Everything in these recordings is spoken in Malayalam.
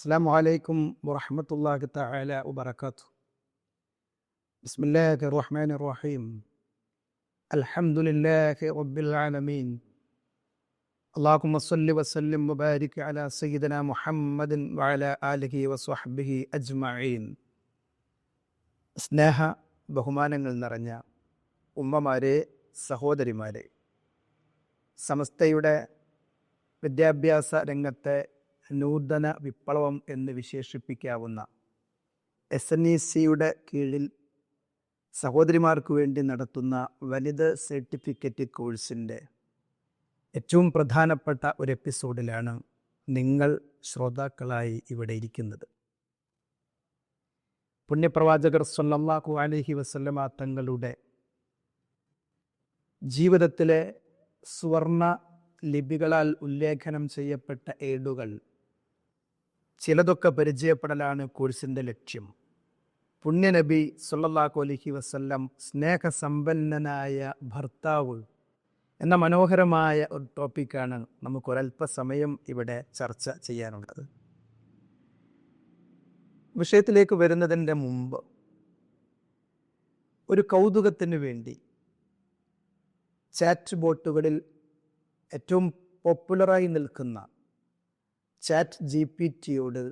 السلام عليكم ورحمة الله تعالى وبركاته. بسم الله الرحمن الرحيم. الحمد لله رب العالمين. اللهم صل وسلم وبارك على سيدنا محمد وعلى آله وصحبه أجمعين. സ്നേഹ ബഹുമാനങ്ങൾ നിറഞ്ഞ ഉമ്മമാരെ, സഹോദരിമാരെ, സമസ്തയുടെ വിദ്യാഭ്യാസ രംഗത്തെ നൂതന വിപ്ലവം എന്ന് വിശേഷിപ്പിക്കാവുന്ന SNEC-യുടെ കീഴിൽ സഹോദരിമാർക്ക് വേണ്ടി നടത്തുന്ന വനിത സർട്ടിഫിക്കറ്റ് കോഴ്സിൻ്റെ ഏറ്റവും പ്രധാനപ്പെട്ട ഒരു എപ്പിസോഡിലാണ് നിങ്ങൾ ശ്രോതാക്കളായി ഇവിടെ ഇരിക്കുന്നത്. പുണ്യപ്രവാചകർ സ്വല്ലല്ലാഹു അലൈഹി വസല്ലമ തങ്ങളുടെ ജീവിതത്തിലെ സുവർണ ലിപികളാൽ ഉല്ലേഖനം ചെയ്യപ്പെട്ട ഏടുകൾ ചിലതൊക്കെ പരിചയപ്പെടലാണ് കോഴ്സിൻ്റെ ലക്ഷ്യം. പുണ്യനബി സ്വല്ലല്ലാഹു അലൈഹി വസല്ലം സ്നേഹസമ്പന്നനായ ഭർത്താവ് എന്ന മനോഹരമായ ഒരു ടോപ്പിക്കാണ് നമുക്കൊരല്പസമയം ഇവിടെ ചർച്ച ചെയ്യാനുള്ളത്. വിഷയത്തിലേക്ക് വരുന്നതിൻ്റെ മുമ്പ് ഒരു കൗതുകത്തിന് വേണ്ടി ചാറ്റ് ബോട്ടുകളിൽ ഏറ്റവും പോപ്പുലറായി നിൽക്കുന്ന ChatGPT-യോട്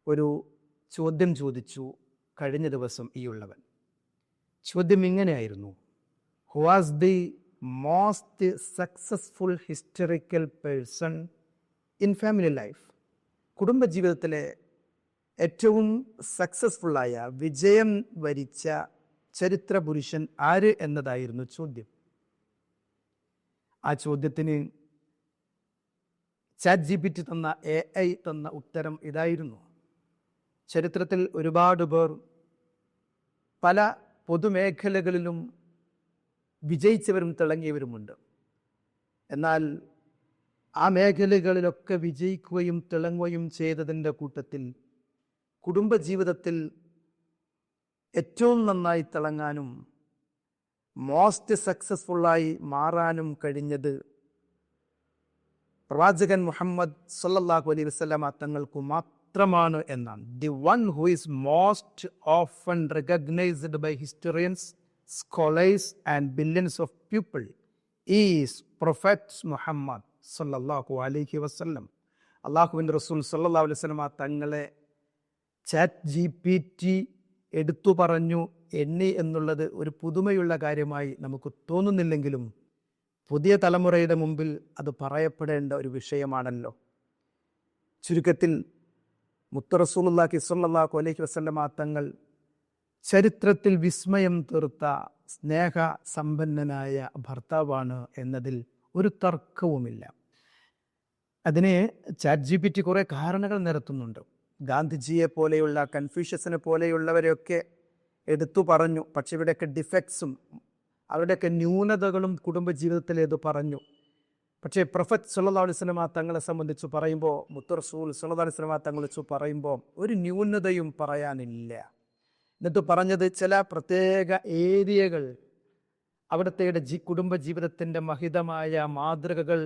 ഒരു ചോദ്യം ചോദിച്ചു കഴിഞ്ഞ ദിവസം ഈ ഉള്ളവൻ. ചോദ്യം ഇങ്ങനെയായിരുന്നു: who was the most successful historical person in family life? കുടുംബജീവിതത്തിലെ ഏറ്റവും സക്സസ്ഫുള്ളായ, വിജയം വരിച്ച ചരിത്ര പുരുഷൻ ആര് എന്നതായിരുന്നു ചോദ്യം. ആ ചോദ്യത്തിന് ChatGPT തന്ന AI തന്ന ഉത്തരം ഇതായിരുന്നു: ചരിത്രത്തിൽ ഒരുപാട് പേർ പല പൊതുമേഖലകളിലും വിജയിച്ചവരും തിളങ്ങിയവരുമുണ്ട്. എന്നാൽ ആ മേഖലകളിലൊക്കെ വിജയിക്കുകയും തിളങ്ങുകയും ചെയ്തതിൻ്റെ കൂട്ടത്തിൽ കുടുംബജീവിതത്തിൽ ഏറ്റവും നന്നായി തിളങ്ങാനും മോസ്റ്റ് സക്സസ്ഫുള്ളായി മാറാനും കഴിഞ്ഞത് പ്രവാചകൻ മുഹമ്മദ് സല്ലല്ലാഹു അലൈഹി വസല്ലമ തങ്ങൾക്ക് മാത്രമാണ് എന്നാണ്. The one who is most often recognised by historians, scholars and billions of people is prophet Muhammad സല്ലല്ലാഹു അലൈഹി വസല്ലം. അള്ളാഹുവിൻ്റെ റസൂൽ സല്ലല്ലാഹു അലൈഹി വസല്ലമ തങ്ങളെ ChatGPT എടുത്തു പറഞ്ഞു എണ്ണി എന്നുള്ളത് ഒരു പുതുമയുള്ള കാര്യമായി നമുക്ക് തോന്നുന്നില്ലെങ്കിലും പുതിയ തലമുറയുടെ മുമ്പിൽ അത് പറയപ്പെടേണ്ട ഒരു വിഷയമാണല്ലോ. ചുരുക്കത്തിൽ മുത്ത് റസൂലുള്ളാഹി സ്വല്ലല്ലാഹു അലൈഹി വസല്ലമ തങ്ങൾ ചരിത്രത്തിൽ വിസ്മയം തീർത്ത സ്നേഹ സമ്പന്നനായ ഭർത്താവാണ് എന്നതിൽ ഒരു തർക്കവുമില്ല. അതിന് ChatGPT കുറേ കാരണങ്ങൾ നിരത്തുന്നുണ്ട്. ഗാന്ധിജിയെ പോലെയുള്ള, കൺഫ്യൂഷ്യസിനെ പോലെയുള്ളവരെയൊക്കെ എടുത്തു പറഞ്ഞു. പക്ഷെ ഇവിടെയൊക്കെ ഡിഫക്ട്സും അവരുടെയൊക്കെ ന്യൂനതകളും കുടുംബജീവിതത്തിൽ ഇത് പറഞ്ഞു. പക്ഷേ പ്രൊഫറ്റ് സല്ലല്ലാഹു അലൈഹി വസല്ലമ തങ്ങളെ സംബന്ധിച്ച് പറയുമ്പോൾ, മുത്ത് റസൂൽ സല്ലല്ലാഹു അലൈഹി വസല്ലമ തങ്ങളെ കുറിച്ച് പറയുമ്പോൾ ഒരു ന്യൂനതയും പറയാനില്ല. എന്നിട്ട് പറഞ്ഞത് ചില പ്രത്യേക ഏരിയകൾ, അവിടുത്തെ കുടുംബജീവിതത്തിൻ്റെ മഹിതമായ മാതൃകകൾ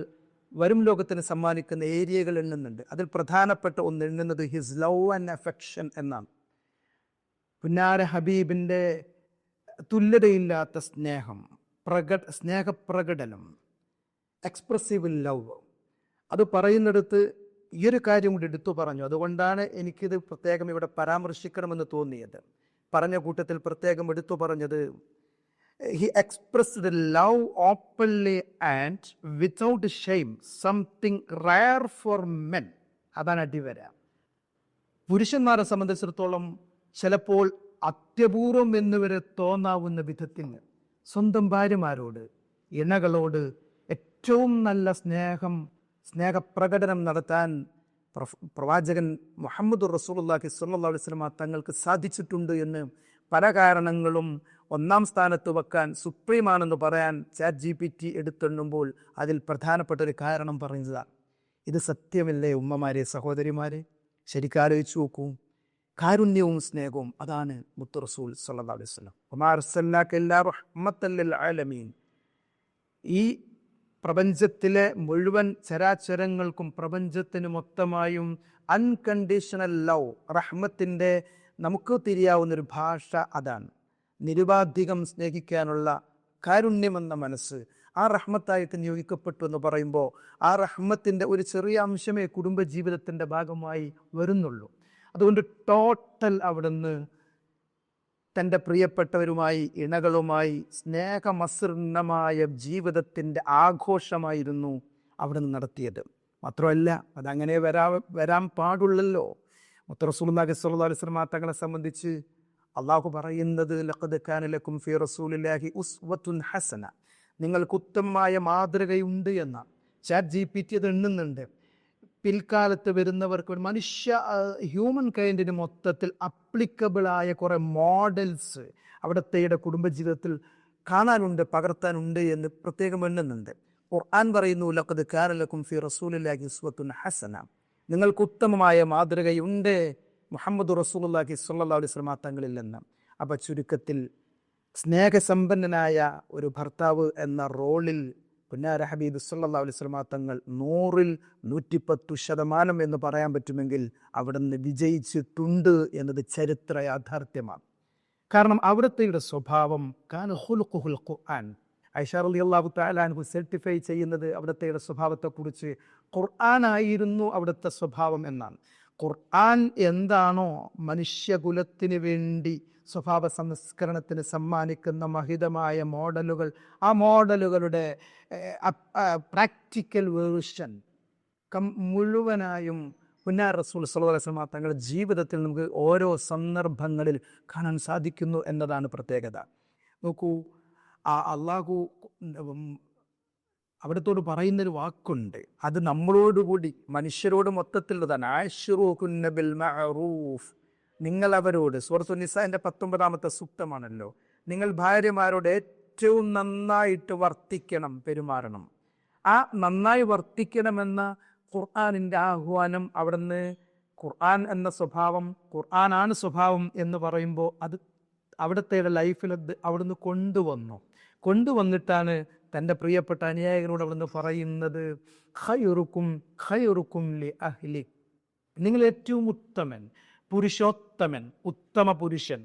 വരും ലോകത്തിന് സമ്മാനിക്കുന്ന ഏരിയകൾ എണ്ണുന്നുണ്ട്. അതിൽ പ്രധാനപ്പെട്ട ഒന്ന് എണ്ണുന്നത് ഹിസ് ലവ് ആൻഡ് അഫെക്ഷൻ എന്നാണ്. പുന്നാര ഹബീബിൻ്റെ തുല്യതയില്ലാത്ത സ്നേഹം, സ്നേഹപ്രകടനം, എക്സ്പ്രസീവ് ലവ്. അത് പറയുന്നിടത്ത് ഈ ഒരു കാര്യം കൂടി എടുത്തു പറഞ്ഞു. അതുകൊണ്ടാണ് എനിക്കിത് പ്രത്യേകം ഇവിടെ പരാമർശിക്കണമെന്ന് തോന്നിയത്. പറഞ്ഞ കൂട്ടത്തിൽ പ്രത്യേകം എടുത്തു പറഞ്ഞത്, he expressed love openly and without shame, something rare for men. അതാണ് അടിവര. പുരുഷന്മാരെ സംബന്ധിച്ചിടത്തോളം ചിലപ്പോൾ അത്യപൂർവം എന്നുവരെ തോന്നാവുന്ന വിധത്തിൽ സ്വന്തം ഭാര്യമാരോട്, ഇണകളോട് ഏറ്റവും നല്ല സ്നേഹപ്രകടനം നടത്താൻ പ്രവാചകൻ മുഹമ്മദ് റസൂലുള്ളാഹി സ്വല്ലല്ലാഹു അലൈഹി വസല്ലമ തങ്ങൾക്ക് സാധിച്ചിട്ടുണ്ട് എന്ന് പല കാരണങ്ങളും ഒന്നാം സ്ഥാനത്ത് വെക്കാൻ, സുപ്രീമാണെന്ന് പറയാൻ ChatGPT എടുത്തെണ്ണുമ്പോൾ അതിൽ പ്രധാനപ്പെട്ട ഒരു കാരണം പറഞ്ഞതാണ്. ഇത് സത്യമല്ലേ ഉമ്മമാരെ, സഹോദരിമാരെ? ശരിക്കാലോചിച്ച് നോക്കൂ. കാരുണ്യവും സ്നേഹവും അതാണ് മുത്ത് റസൂൽ സല്ലല്ലാഹു അലൈഹി വസല്ലം. വമാ അർസൽനാക ഇല്ലാ റഹ്മത്തൻ ലിൽ ആലമീൻ. ഈ പ്രപഞ്ചത്തിലെ മുഴുവൻ ചരാചരങ്ങൾക്കും പ്രപഞ്ചത്തിന് മൊത്തമായും അൺകണ്ടീഷണൽ ലവ്, റഹ്മത്തിൻ്റെ നമുക്ക് തിരിയാവുന്നൊരു ഭാഷ അതാണ്. നിരുപാധികം സ്നേഹിക്കാനുള്ള കാരുണ്യമെന്ന മനസ്സ് ആ റഹ്മത്തായിട്ട് നിയോഗിക്കപ്പെട്ടു എന്ന് പറയുമ്പോൾ ആ റഹ്മത്തിൻ്റെ ഒരു ചെറിയ അംശമേ കുടുംബജീവിതത്തിൻ്റെ ഭാഗമായി വരുന്നുള്ളൂ. അതുകൊണ്ട് ടോട്ടൽ അവിടുന്ന് തൻ്റെ പ്രിയപ്പെട്ടവരുമായി ഇണകളുമായി സ്നേഹമസൃണമായ ജീവിതത്തിൻ്റെ ആഘോഷമായിരുന്നു അവിടുന്ന് നടത്തിയത്. മാത്രമല്ല അതങ്ങനെ വരാൻ പാടുള്ളല്ലോ. മുത്ത് റസൂലുള്ളാഹി സ്വല്ലല്ലാഹു അലൈഹി വസല്ലം തങ്ങളെ സംബന്ധിച്ച് അള്ളാഹു പറയുന്നത് ലഖദ് കാന ലക്കും ഫീ റസൂലില്ലാഹി ഉസ്വത്തുൻ ഹസന, നിങ്ങൾക്ക് ഉത്തമമായ മാതൃകയുണ്ട് എന്ന. ചാറ്റ് GPT അത് എണ്ണുന്നുണ്ട്. പിൽക്കാലത്ത് വരുന്നവർക്ക് ഒരു ഹ്യൂമൻ കൈൻഡിന് മൊത്തത്തിൽ അപ്ലിക്കബിളായ കുറേ മോഡൽസ് അവിടുത്തെ കുടുംബജീവിതത്തിൽ കാണാനുണ്ട്, പകർത്താനുണ്ട് എന്ന് പ്രത്യേകം എണ്ണുന്നുണ്ട്. ഖുർആൻ പറയുന്നു ലഖദ് കാന ലക്കും ഫീ റസൂലില്ലാഹി ഉസ്വത്തുൻ ഹസന, നിങ്ങൾക്ക് ഉത്തമമായ മാതൃകയുണ്ട് മുഹമ്മദ് റസൂലുള്ളാഹി സ്വല്ലല്ലാഹു അലൈഹി വസല്ലം തങ്ങളിൽ നിന്ന്. അപ്പോൾ ചുരുക്കത്തിൽ സ്നേഹസമ്പന്നനായ ഒരു ഭർത്താവ് എന്ന റോളിൽ പുന്നാര ഹബീബ് സല്ലല്ലാഹു അലൈഹി വസല്ലം തങ്ങൾ 100-ൽ 110% എന്ന് പറയാൻ പറ്റുമെങ്കിൽ അവിടുന്ന് വിജയിച്ചിട്ടുണ്ട് എന്നത് ചരിത്ര യാഥാർത്ഥ്യമാണ്. കാരണം അവിടുത്തെ സ്വഭാവം കാന ഖുലുഖുൽ ഖുർആൻ. ഐഷ റളിയല്ലാഹു തആല അൻഹു സർട്ടിഫൈ ചെയ്യുന്നത് അവിടുത്തെ സ്വഭാവത്തെക്കുറിച്ച് ഖുർആനായിരുന്നു അവിടുത്തെ സ്വഭാവം എന്നാണ്. ഖുർആൻ എന്താണോ മനുഷ്യകുലത്തിന് വേണ്ടി സ്വഭാവ സംസ്കരണത്തിന് സമ്മാനിക്കുന്ന മഹിതമായ മോഡലുകൾ, ആ മോഡലുകളുടെ പ്രാക്ടിക്കൽ വേർഷൻ മുഴുവനായും പുന്നാർ റസൂൽ സ്വല്ലല്ലാഹു അലൈഹി വസല്ലം തങ്ങളുടെ ജീവിതത്തിൽ നമുക്ക് ഓരോ സന്ദർഭങ്ങളിൽ കാണാൻ സാധിക്കുന്നു എന്നതാണ് പ്രത്യേകത. നോക്കൂ, അള്ളാഹു അവിടത്തോട് പറയുന്നൊരു വാക്കുണ്ട്, അത് നമ്മളോടുകൂടി മനുഷ്യരോട് മൊത്തത്തിലുള്ളതാണ്. ആശിറൂകുന്ന ബിൽ മഅറൂഫ്, നിങ്ങൾ അവരോട്, സൂറത്തു നിസാഇന്റെ 19-ാമത്തെ സൂക്തമാണല്ലോ, നിങ്ങൾ ഭാര്യമാരോട് ഏറ്റവും നന്നായിട്ട് വർത്തിക്കണം, പെരുമാറണം. ആ നന്നായി വർത്തിക്കണമെന്ന ഖുർആനിൻ്റെ ആഹ്വാനം അവിടുന്ന് ഖുർആൻ എന്ന സ്വഭാവം, ഖുർആനാണ് സ്വഭാവം എന്ന് പറയുമ്പോൾ അത് അവിടുത്തെ ലൈഫിൽ അവിടുന്ന് കൊണ്ടുവന്നിട്ടാണ് തൻ്റെ പ്രിയപ്പെട്ട അനുയായികളോട് അവിടുന്ന് പറയുന്നത് ഖൈറുക്കും ലി അഹ്ലി, നിങ്ങൾ ഏറ്റവും ഉത്തമൻ, പുരുഷോത്തമൻ, ഉത്തമ പുരുഷൻ.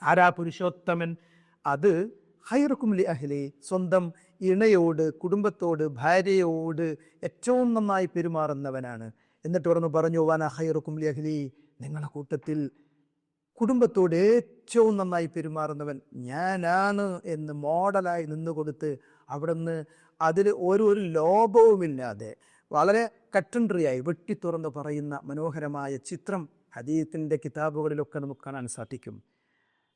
ആരാ പുരുഷോത്തമൻ? അത് ഖൈറുക്കും ലി അഹ്ലി, സ്വന്തം ഇണയോട്, കുടുംബത്തോട്, ഭാര്യയോട് ഏറ്റവും നന്നായി പെരുമാറുന്നവനാണ്. എന്നിട്ട് പറഞ്ഞു വന ഖൈറുക്കും ലി അഹ്ലി, നിങ്ങളുടെ കൂട്ടത്തിൽ കുടുംബത്തോട് ഏറ്റവും നന്നായി പെരുമാറുന്നവൻ ഞാനാണ് എന്ന് മോഡലായി നിന്നുകൊടുത്ത് അവിടുന്ന് അതിൽ ഒരു ലോപവുമില്ലാതെ വളരെ കട്ടൻട്രിയായി വെട്ടിത്തുറന്ന് പറയുന്ന മനോഹരമായ ചിത്രം ഹദീസിൻ്റെ കിതാബുകളിലൊക്കെ നമുക്ക് കാണാൻ സാധിക്കും.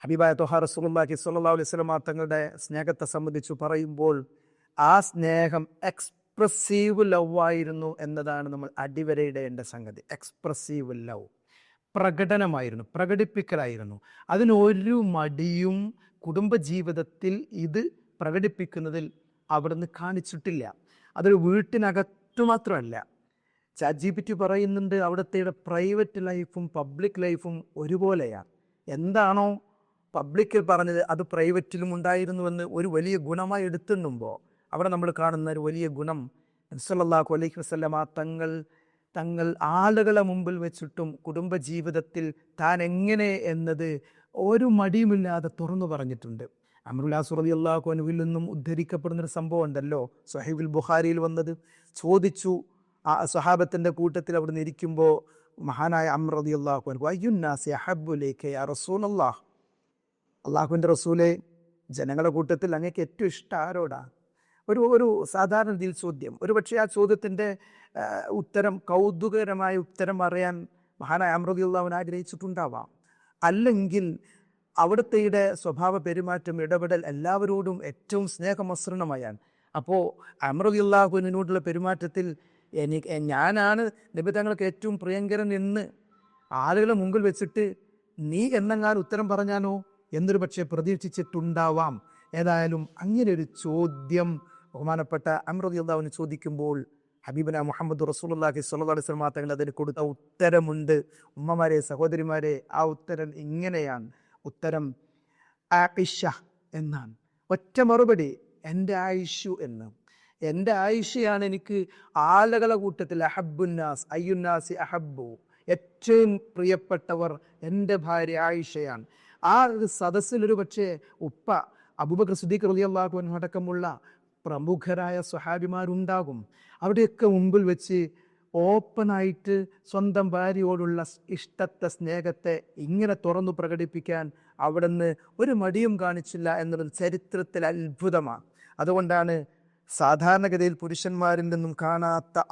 ഹബീബായ ത്വഹ റസൂലുള്ളാഹി സ്വല്ലല്ലാഹു അലൈഹി വസല്ലം തങ്ങളുടെ സ്നേഹത്തെ സംബന്ധിച്ച് പറയുമ്പോൾ ആ സ്നേഹം എക്സ്പ്രസീവ് ലവ് ആയിരുന്നു എന്നതാണ് നമ്മൾ അടിവരയിടേണ്ട സംഗതി. എക്സ്പ്രസീവ് ലവ്, പ്രകടനമായിരുന്നു, പ്രകടിപ്പിക്കലായിരുന്നു. അതിനൊരു മടിയും കുടുംബജീവിതത്തിൽ ഇത് പ്രകടിപ്പിക്കുന്നതിൽ അവിടുന്ന് കാണിച്ചിട്ടില്ല. അതൊരു വീട്ടിനകത്തു മാത്രമല്ല. ചാറ്റ് GPT പറയുന്നുണ്ട് അവിടുത്തെ പ്രൈവറ്റ് ലൈഫും പബ്ലിക് ലൈഫും ഒരുപോലെയാണ്. എന്താണോ പബ്ലിക്കിൽ പറഞ്ഞത് അത് പ്രൈവറ്റിലും ഉണ്ടായിരുന്നുവെന്ന് ഒരു വലിയ ഗുണമായി എടുത്തിടുമ്പോൾ അവിടെ നമ്മൾ കാണുന്ന ഒരു വലിയ ഗുണം, സല്ലല്ലാഹു അലൈഹി വസല്ലമ തങ്ങൾ ആളുകളെ മുമ്പിൽ വെച്ചിട്ടും കുടുംബജീവിതത്തിൽ താൻ എങ്ങനെ എന്നത് ഒരു മടിയുമില്ലാതെ തുറന്നു പറഞ്ഞിട്ടുണ്ട്. അംറുൽ ആസ് റളിയല്ലാഹു അൻഹുവിൽ നിന്നും ഉദ്ധരിക്കപ്പെടുന്നൊരു സംഭവം ഉണ്ടല്ലോ, സ്വഹീഹുൽ ബുഖാരിയിൽ വന്നത്. ചോദിച്ചു ആ സ്വഹാബത്തിൻ്റെ കൂട്ടത്തിൽ അവിടെ നിന്ന് ഇരിക്കുമ്പോൾ മഹാനായ അംർ റളിയല്ലാഹു അൻഹു, അയ്യുന്നാസി അഹബ്ബു ഇലൈക യാ റസൂലല്ലാഹ്, അള്ളാഹുവിൻ്റെ റസൂലെ, ജനങ്ങളുടെ കൂട്ടത്തിൽ അങ്ങേക്ക് ഏറ്റവും ഇഷ്ടം ആരോടാ? ഒരു സാധാരണ രീതിയിൽ ചോദ്യം. ഒരു പക്ഷേ ആ ചോദ്യത്തിൻ്റെ ഉത്തരം, കൗതുകകരമായ ഉത്തരം അറിയാൻ മഹാനായ അംർ റളിയല്ലാഹു അൻഹു ആഗ്രഹിച്ചിട്ടുണ്ടാവാം. അല്ലെങ്കിൽ അവിടുത്തെ സ്വഭാവ പെരുമാറ്റം, ഇടപെടൽ എല്ലാവരോടും ഏറ്റവും സ്നേഹമസൃണമായാണ്. അപ്പോൾ അംർ റളിയല്ലാഹു അൻഹുവിനോടുള്ള പെരുമാറ്റത്തിൽ ഞാനാണ് നബി തങ്ങൾക്ക് ഏറ്റവും പ്രിയങ്കരൻ എന്ന് ആളുകളെ മുമ്പിൽ വെച്ചിട്ട് നീ എന്നെങ്ങാനും ഉത്തരം പറഞ്ഞാനോ എന്നൊരു പക്ഷേ പ്രതീക്ഷിച്ചിട്ടുണ്ടാവാം. ഏതായാലും അങ്ങനെ ഒരു ചോദ്യം ബഹുമാനപ്പെട്ട അംർ റളിയല്ലാഹു അൻഹു ചോദിക്കുമ്പോൾ ഹബീബന മുഹമ്മദ് റസൂലുള്ളാഹി സ്വല്ലല്ലാഹു അലൈഹി വസല്ലം തങ്ങൾ അതിന് കൊടുത്ത ഉത്തരമുണ്ട്. ഉമ്മമാരെ, സഹോദരിമാരെ, ആ ഉത്തരം ഇങ്ങനെയാണ്. ഉത്തരം ആയിഷ എന്നാണ്. ഒറ്റ മറുപടി, എൻ്റെ ആയിഷു എന്ന്. എൻ്റെ ആയിഷയാണ് എനിക്ക് ആളുകളെ കൂട്ടത്തിൽ അഹബ്ബുന്നാസ് അയ്യുന്നാസി അഹബ്ബു, ഏറ്റവും പ്രിയപ്പെട്ടവർ എൻ്റെ ഭാര്യ ആയിഷയാണ്. ആ ഒരു സദസ്സിലൊരു പക്ഷേ ഉപ്പ അബൂബക്കർ സിദ്ദീഖ് റളിയല്ലാഹു അൻഹു അടക്കമുള്ള പ്രമുഖരായ സ്വഹാബിമാരുണ്ടാകും. അവിടെയൊക്കെ മുമ്പിൽ വെച്ച് ഓപ്പണായിട്ട് സ്വന്തം ഭാര്യയോടുള്ള ഇഷ്ടത്തെ, സ്നേഹത്തെ ഇങ്ങനെ തുറന്നു പ്രകടിപ്പിക്കാൻ അവിടുന്ന് ഒരു മടിയും കാണിച്ചില്ല എന്നത് ചരിത്രത്തിൽ അത്ഭുതമാണ്. അതുകൊണ്ടാണ് സാധാരണഗതിയിൽ പുരുഷന്മാരിൽ നിന്നും കാണാത്ത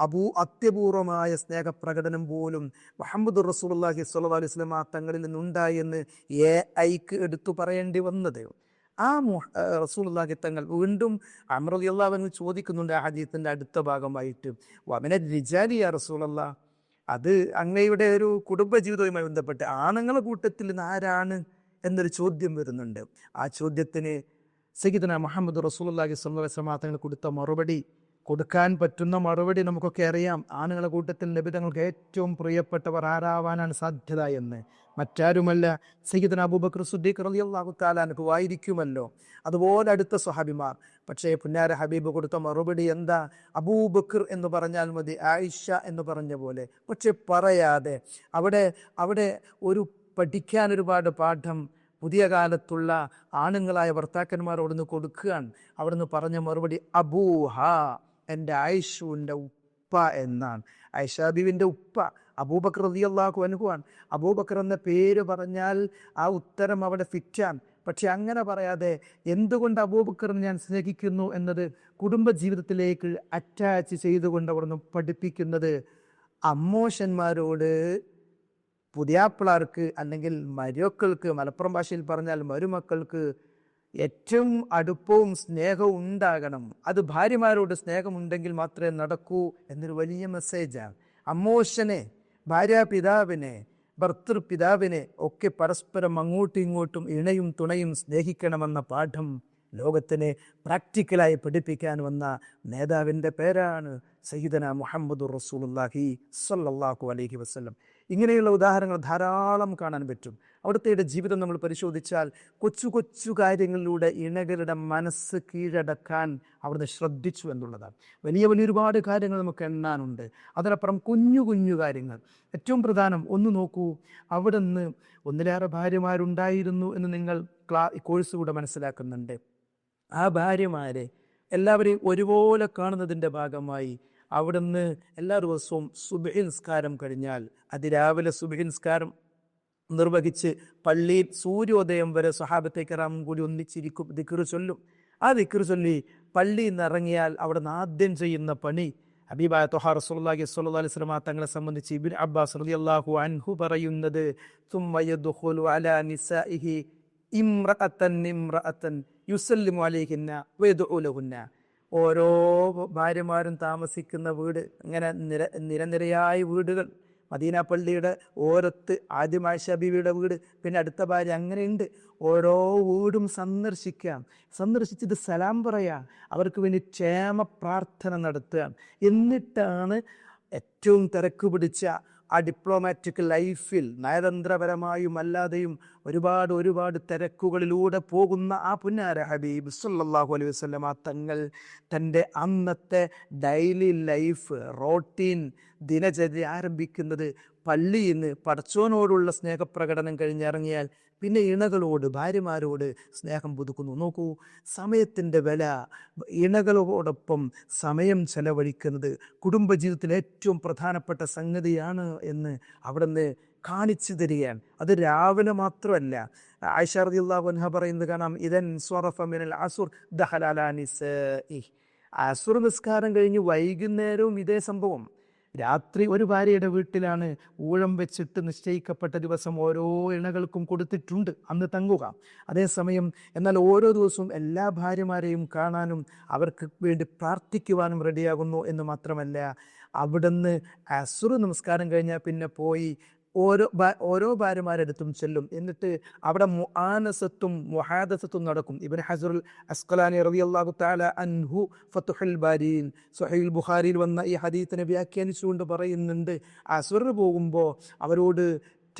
അത്യപൂർവമായ സ്നേഹപ്രകടനം പോലും മുഹമ്മദ് റസൂലുള്ളാഹി സ്വല്ലല്ലാഹു അലൈഹി വസല്ലം തങ്ങളിൽ നിന്നുണ്ടായി എന്ന് ഐക്ക് എടുത്തു പറയേണ്ടി വന്നത്. ആ റസൂലുള്ളാഹി തങ്ങൾ വീണ്ടും അംർ റളിയല്ലാഹു അൻഹു ചോദിക്കുന്നുണ്ട് ആ ഹദീസിന്റെ അടുത്ത ഭാഗമായിട്ട്, വമിന റിജാലി യാ റസൂലല്ലാഹ്, അത് അങ്ങയുടെ ഒരു കുടുംബജീവിതവുമായി ബന്ധപ്പെട്ട് ആണുങ്ങളുടെ കൂട്ടത്തിൽ നിന്ന് ആരാണ് എന്നൊരു ചോദ്യം വരുന്നുണ്ട്. ആ ചോദ്യത്തിന് സയ്യിദുനാ മുഹമ്മദ് റസൂലുള്ളാഹി സ്വല്ലല്ലാഹു അലൈഹി വസല്ലം തങ്ങൾ കൊടുത്ത മറുപടി, കൊടുക്കാൻ പറ്റുന്ന മറുപടി നമുക്കൊക്കെ അറിയാം. ആണുങ്ങളുടെ കൂട്ടത്തിൽ നബി തങ്ങൾക്ക് ഏറ്റവും പ്രിയപ്പെട്ടവർ ആരാവാനാണ് സാധ്യത എന്ന് മറ്റാരുമല്ല സയ്യിദുനാ അബൂബക്കർ സിദ്ദീഖ് റളിയല്ലാഹു തആല അൻഹു ആയിരിക്കുമല്ലോ. അതുപോലെ അടുത്ത സ്വഹാബിമാർ. പക്ഷേ പുന്നാര ഹബീബ് കൊടുത്ത മറുപടി എന്താ? അബൂബക്കർ എന്ന് പറഞ്ഞാൽ മതി, ആയിഷ എന്ന് പറഞ്ഞ പോലെ. പക്ഷെ പറയാതെ അവിടെ ഒരു പഠിക്കാൻ ഒരുപാട് പാഠം പുതിയ കാലത്തുള്ള ആണുങ്ങളായ ഭർത്താക്കന്മാരോടൊന്ന് കൊടുക്കുകയാണ്. അവിടുന്ന് പറഞ്ഞ മറുപടി അബൂഹ, എൻ്റെ ആയിഷുവിൻ്റെ ഉപ്പ എന്നാണ്. ആയിഷ ബീവിൻ്റെ ഉപ്പ അബൂബക്കർ റളിയല്ലാഹു അൻഹു ആണ്. അബൂബക്കർ എന്ന പേര് പറഞ്ഞാൽ ആ ഉത്തരം അവിടെ ഫിറ്റാണ്. പക്ഷെ അങ്ങനെ പറയാതെ എന്തുകൊണ്ട് അബൂബക്കറിനെ ഞാൻ സ്നേഹിക്കുന്നു എന്നത് കുടുംബജീവിതത്തിലേക്ക് അറ്റാച്ച് ചെയ്തുകൊണ്ട് അവിടുന്ന് പഠിപ്പിക്കുന്നത് അമ്മോഷന്മാരോട്, പുതിയാപ്പിളാർക്ക് അല്ലെങ്കിൽ മരുമക്കൾക്ക്, മലപ്പുറം ഭാഷയിൽ പറഞ്ഞാൽ മരുമക്കൾക്ക് ഏറ്റവും അടുപ്പവും സ്നേഹവും ഉണ്ടാകണം. അത് ഭാര്യമാരോട് സ്നേഹമുണ്ടെങ്കിൽ മാത്രമേ നടക്കൂ എന്നൊരു വലിയ മെസ്സേജാണ്. അമ്മോശനെ, ഭാര്യാപിതാവിനെ, ഭർത്തൃപിതാവിനെ ഒക്കെ പരസ്പരം അങ്ങോട്ടും ഇങ്ങോട്ടും ഇണയും തുണയും സ്നേഹിക്കണമെന്ന പാഠം ലോകത്തിനെ പ്രാക്ടിക്കലായി പഠിപ്പിക്കാൻ വന്ന നേതാവിൻ്റെ പേരാണ് സയ്യിദനാ മുഹമ്മദുർ റസൂലുള്ളാഹി സ്വല്ലല്ലാഹു അലൈഹി വസല്ലം. ഇങ്ങനെയുള്ള ഉദാഹരണങ്ങൾ ധാരാളം കാണാൻ പറ്റും. അവിടുത്തെ ജീവിതം നമ്മൾ പരിശോധിച്ചാൽ കൊച്ചു കൊച്ചു കാര്യങ്ങളിലൂടെ ഇണകളുടെ മനസ്സ് കീഴടക്കാൻ അവിടുന്ന് ശ്രദ്ധിച്ചു എന്നുള്ളതാണ്. വലിയ ഒരുപാട് കാര്യങ്ങൾ നമുക്ക് എണ്ണാനുണ്ട്. അതിനപ്പുറം കുഞ്ഞു കുഞ്ഞു കാര്യങ്ങൾ. ഏറ്റവും പ്രധാനം ഒന്ന് നോക്കൂ, അവിടുന്ന് ഒന്നിലേറെ ഭാര്യമാരുണ്ടായിരുന്നു എന്ന് നിങ്ങൾ കോഴ്സ് കൂടെ മനസ്സിലാക്കുന്നുണ്ട്. ആ ഭാര്യമാരെ എല്ലാവരെയും ഒരുപോലെ കാണുന്നതിൻ്റെ ഭാഗമായി അവിടുന്ന് എല്ലാ ദിവസവും സുബ്ഹി നിസ്കാരം കഴിഞ്ഞാൽ അതിരാവിലെ സുബ്ഹി നിസ്കാരം നിർവഹിച്ച് പള്ളിയിൽ സൂര്യോദയം വരെ സ്വഹാബത്തെ കിറാമും കൂടി ഒന്നിച്ചിരിക്കും, ദിക്ർ ചൊല്ലും. ആ ദിക്ർ ചൊല്ലി പള്ളിയിൽ നിന്ന് ഇറങ്ങിയാൽ അവിടുന്ന് ആദ്യം ചെയ്യുന്ന പണി, ഹബീബായ ത്വഹാ റസൂലുള്ളാഹി സ്വല്ലല്ലാഹു അലൈഹി വസല്ലം തങ്ങളെ സംബന്ധിച്ച് ഇബ്നു അബ്ബാസ് റളിയല്ലാഹു അൻഹു പറയുന്നത്, തുമ്മ യദ്ഖുലു അലാ നിസാഇഹി ഇംറഅത്തൻ യുസല്ലിമു അലൈഹിന്ന വയദ്ഉ ലഹുന്ന. ഓരോ ഭാര്യമാരും താമസിക്കുന്ന വീട്, ഇങ്ങനെ നിരനിരയായ വീടുകൾ, മദീന പള്ളിയുടെ ഓരത്ത് ആദ്യം ആയിഷ ബീവിയുടെ വീട്, പിന്നെ അടുത്ത ഭാര്യ, അങ്ങനെയുണ്ട്. ഓരോ വീടും സന്ദർശിച്ചിട്ട് സലാം പറയാ, അവർക്ക് വേണ്ടി ക്ഷേമ പ്രാർത്ഥന നടത്തുക. എന്നിട്ടാണ് ഏറ്റവും തിരക്ക് പിടിച്ച ആ ഡിപ്ലോമാറ്റിക് ലൈഫിൽ നയതന്ത്രപരമായും അല്ലാതെയും ഒരുപാട് തിരക്കുകളിലൂടെ പോകുന്ന ആ പുന്നാര ഹബീബ് സല്ലല്ലാഹു അലൈഹി വസല്ലം തങ്ങൾ തൻ്റെ അന്നത്തെ ഡെയിലി ലൈഫ് റോട്ടീൻ ദിനചര്യ ആരംഭിക്കുന്നത് പള്ളിയിൽ നിന്ന് പടച്ചോനോടുള്ള സ്നേഹപ്രകടനം കഴിഞ്ഞിറങ്ങിയാൽ പിന്നെ ഇണകളോട്, ഭാര്യമാരോട് സ്നേഹം പുതുക്കുന്നു. നോക്കൂ, സമയത്തിൻ്റെ വില, ഇണകളോടൊപ്പം സമയം ചെലവഴിക്കുന്നത് കുടുംബജീവിതത്തിലെ ഏറ്റവും പ്രധാനപ്പെട്ട സംഗതിയാണ് എന്ന് അവിടുന്ന് കാണിച്ചു തരികയാണ്. അത് രാവിലെ മാത്രമല്ല. ആയിഷ റളിയല്ലാഹു അൻഹ പറയുന്നത് കാണാം, ഇദൻ സ്വറഫ മിനൽ അസുർ ദഖല അലാ നിസാഇ. അസുർ നിസ്കാരം കഴിഞ്ഞ് വൈകുന്നേരവും ഇതേ സംഭവം. രാത്രി ഒരു ഭാര്യയുടെ വീട്ടിലാണ് ഊഴം വെച്ചിട്ട് നിശ്ചയിക്കപ്പെട്ട ദിവസം ഓരോ ഇണകൾക്കും കൊടുത്തിട്ടുണ്ട് അന്ന് തങ്ങുക. അതേസമയം എന്നാൽ ഓരോ ദിവസവും എല്ലാ ഭാര്യമാരെയും കാണാനും അവർക്ക് വേണ്ടി പ്രാർത്ഥിക്കുവാനും റെഡിയാകുന്നു എന്ന് മാത്രമല്ല, അവിടുന്ന് അസുർ നമസ്കാരം കഴിഞ്ഞാൽ പിന്നെ പോയി ഓരോ ഭാര്യമാരെടുത്തും ചെല്ലും. എന്നിട്ട് അവിടെ മുആനസത്തും മുഹാദസത്തും നടക്കും. ഇബ്നു ഹജറുൽ അസ്ഖലാനി റളിയല്ലാഹു തആല അൻഹു ഫത്ഹുൽ ബാരിയിൽ സ്വഹീഹുൽ ബുഖാരിയിൽ വന്ന ഈ ഹദീസിനെ വ്യാഖ്യാനിച്ചുകൊണ്ട് പറയുന്നുണ്ട്, അസുറിന് പോകുമ്പോൾ അവരോട്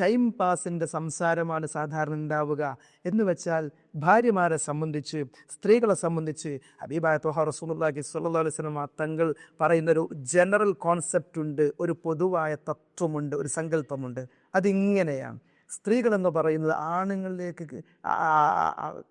ടൈം പാസിൻ്റെ സംസാരമാണ് സാധാരണ ഉണ്ടാവുക. എന്ന് വെച്ചാൽ ഭാര്യമാരെ സംബന്ധിച്ച്, സ്ത്രീകളെ സംബന്ധിച്ച് ഹബീബായ ത്വഹ റസൂലുള്ളാഹി സ്വല്ലല്ലാഹു അലൈഹി വസല്ലം തങ്ങൾ പറയുന്നൊരു ജനറൽ കോൺസെപ്റ്റ് ഉണ്ട്, ഒരു പൊതുവായ തത്വമുണ്ട്, ഒരു സങ്കല്പമുണ്ട്. അതിങ്ങനെയാണ്: സ്ത്രീകൾ എന്ന് പറയുന്നത് ആണുങ്ങളിലേക്ക്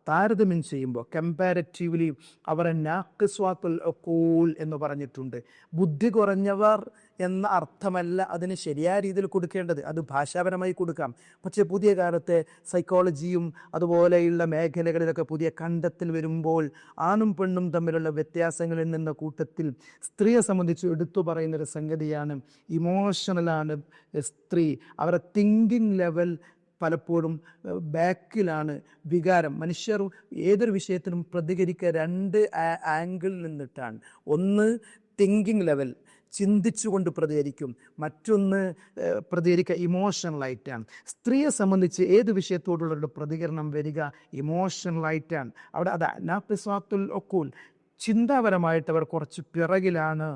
താരതമ്യം ചെയ്യുമ്പോൾ കമ്പാരറ്റീവ്ലി അവരെ നാഖിസ്വാത്തുൽ ഉഖൂൽ എന്ന് പറഞ്ഞിട്ടുണ്ട്. ബുദ്ധി കുറഞ്ഞവർ എന്ന അർത്ഥമല്ല അതിന് ശരിയായ രീതിയിൽ കൊടുക്കേണ്ടത്, അത് ഭാഷാപരമായി കൊടുക്കാം. പക്ഷേ പുതിയ കാലത്തെ സൈക്കോളജിയും അതുപോലെയുള്ള മേഖലകളിലൊക്കെ പുതിയ കണ്ടെത്തൽ വരുമ്പോൾ ആണും പെണ്ണും തമ്മിലുള്ള വ്യത്യാസങ്ങളിൽ നിന്ന കൂട്ടത്തിൽ സ്ത്രീയെ സംബന്ധിച്ച് എടുത്തു പറയുന്നൊരു സംഗതിയാണ് ഇമോഷണലാണ് സ്ത്രീ. അവരുടെ തിങ്കിങ് ലെവൽ പലപ്പോഴും ബാക്കിലാണ്. വികാരം, മനുഷ്യർ ഏതൊരു വിഷയത്തിനും പ്രതികരിക്കുക രണ്ട് ആംഗിളിൽ നിന്നിട്ടാണ്. ഒന്ന് തിങ്കിങ് ലെവൽ, ചിന്തിച്ചുകൊണ്ട് പ്രതികരിക്കും. മറ്റൊന്ന് പ്രതികരിക്കുക ഇമോഷണലായിട്ടാണ്. സ്ത്രീയെ സംബന്ധിച്ച് ഏത് വിഷയത്തോടുള്ള പ്രതികരണം വരിക ഇമോഷണലായിട്ടാണ്. അവിടെ അത് നാഖിസ്വാത്തുൽ ഉഖൂൽ, ചിന്താപരമായിട്ട് അവർ കുറച്ച് പിറകിലാണ്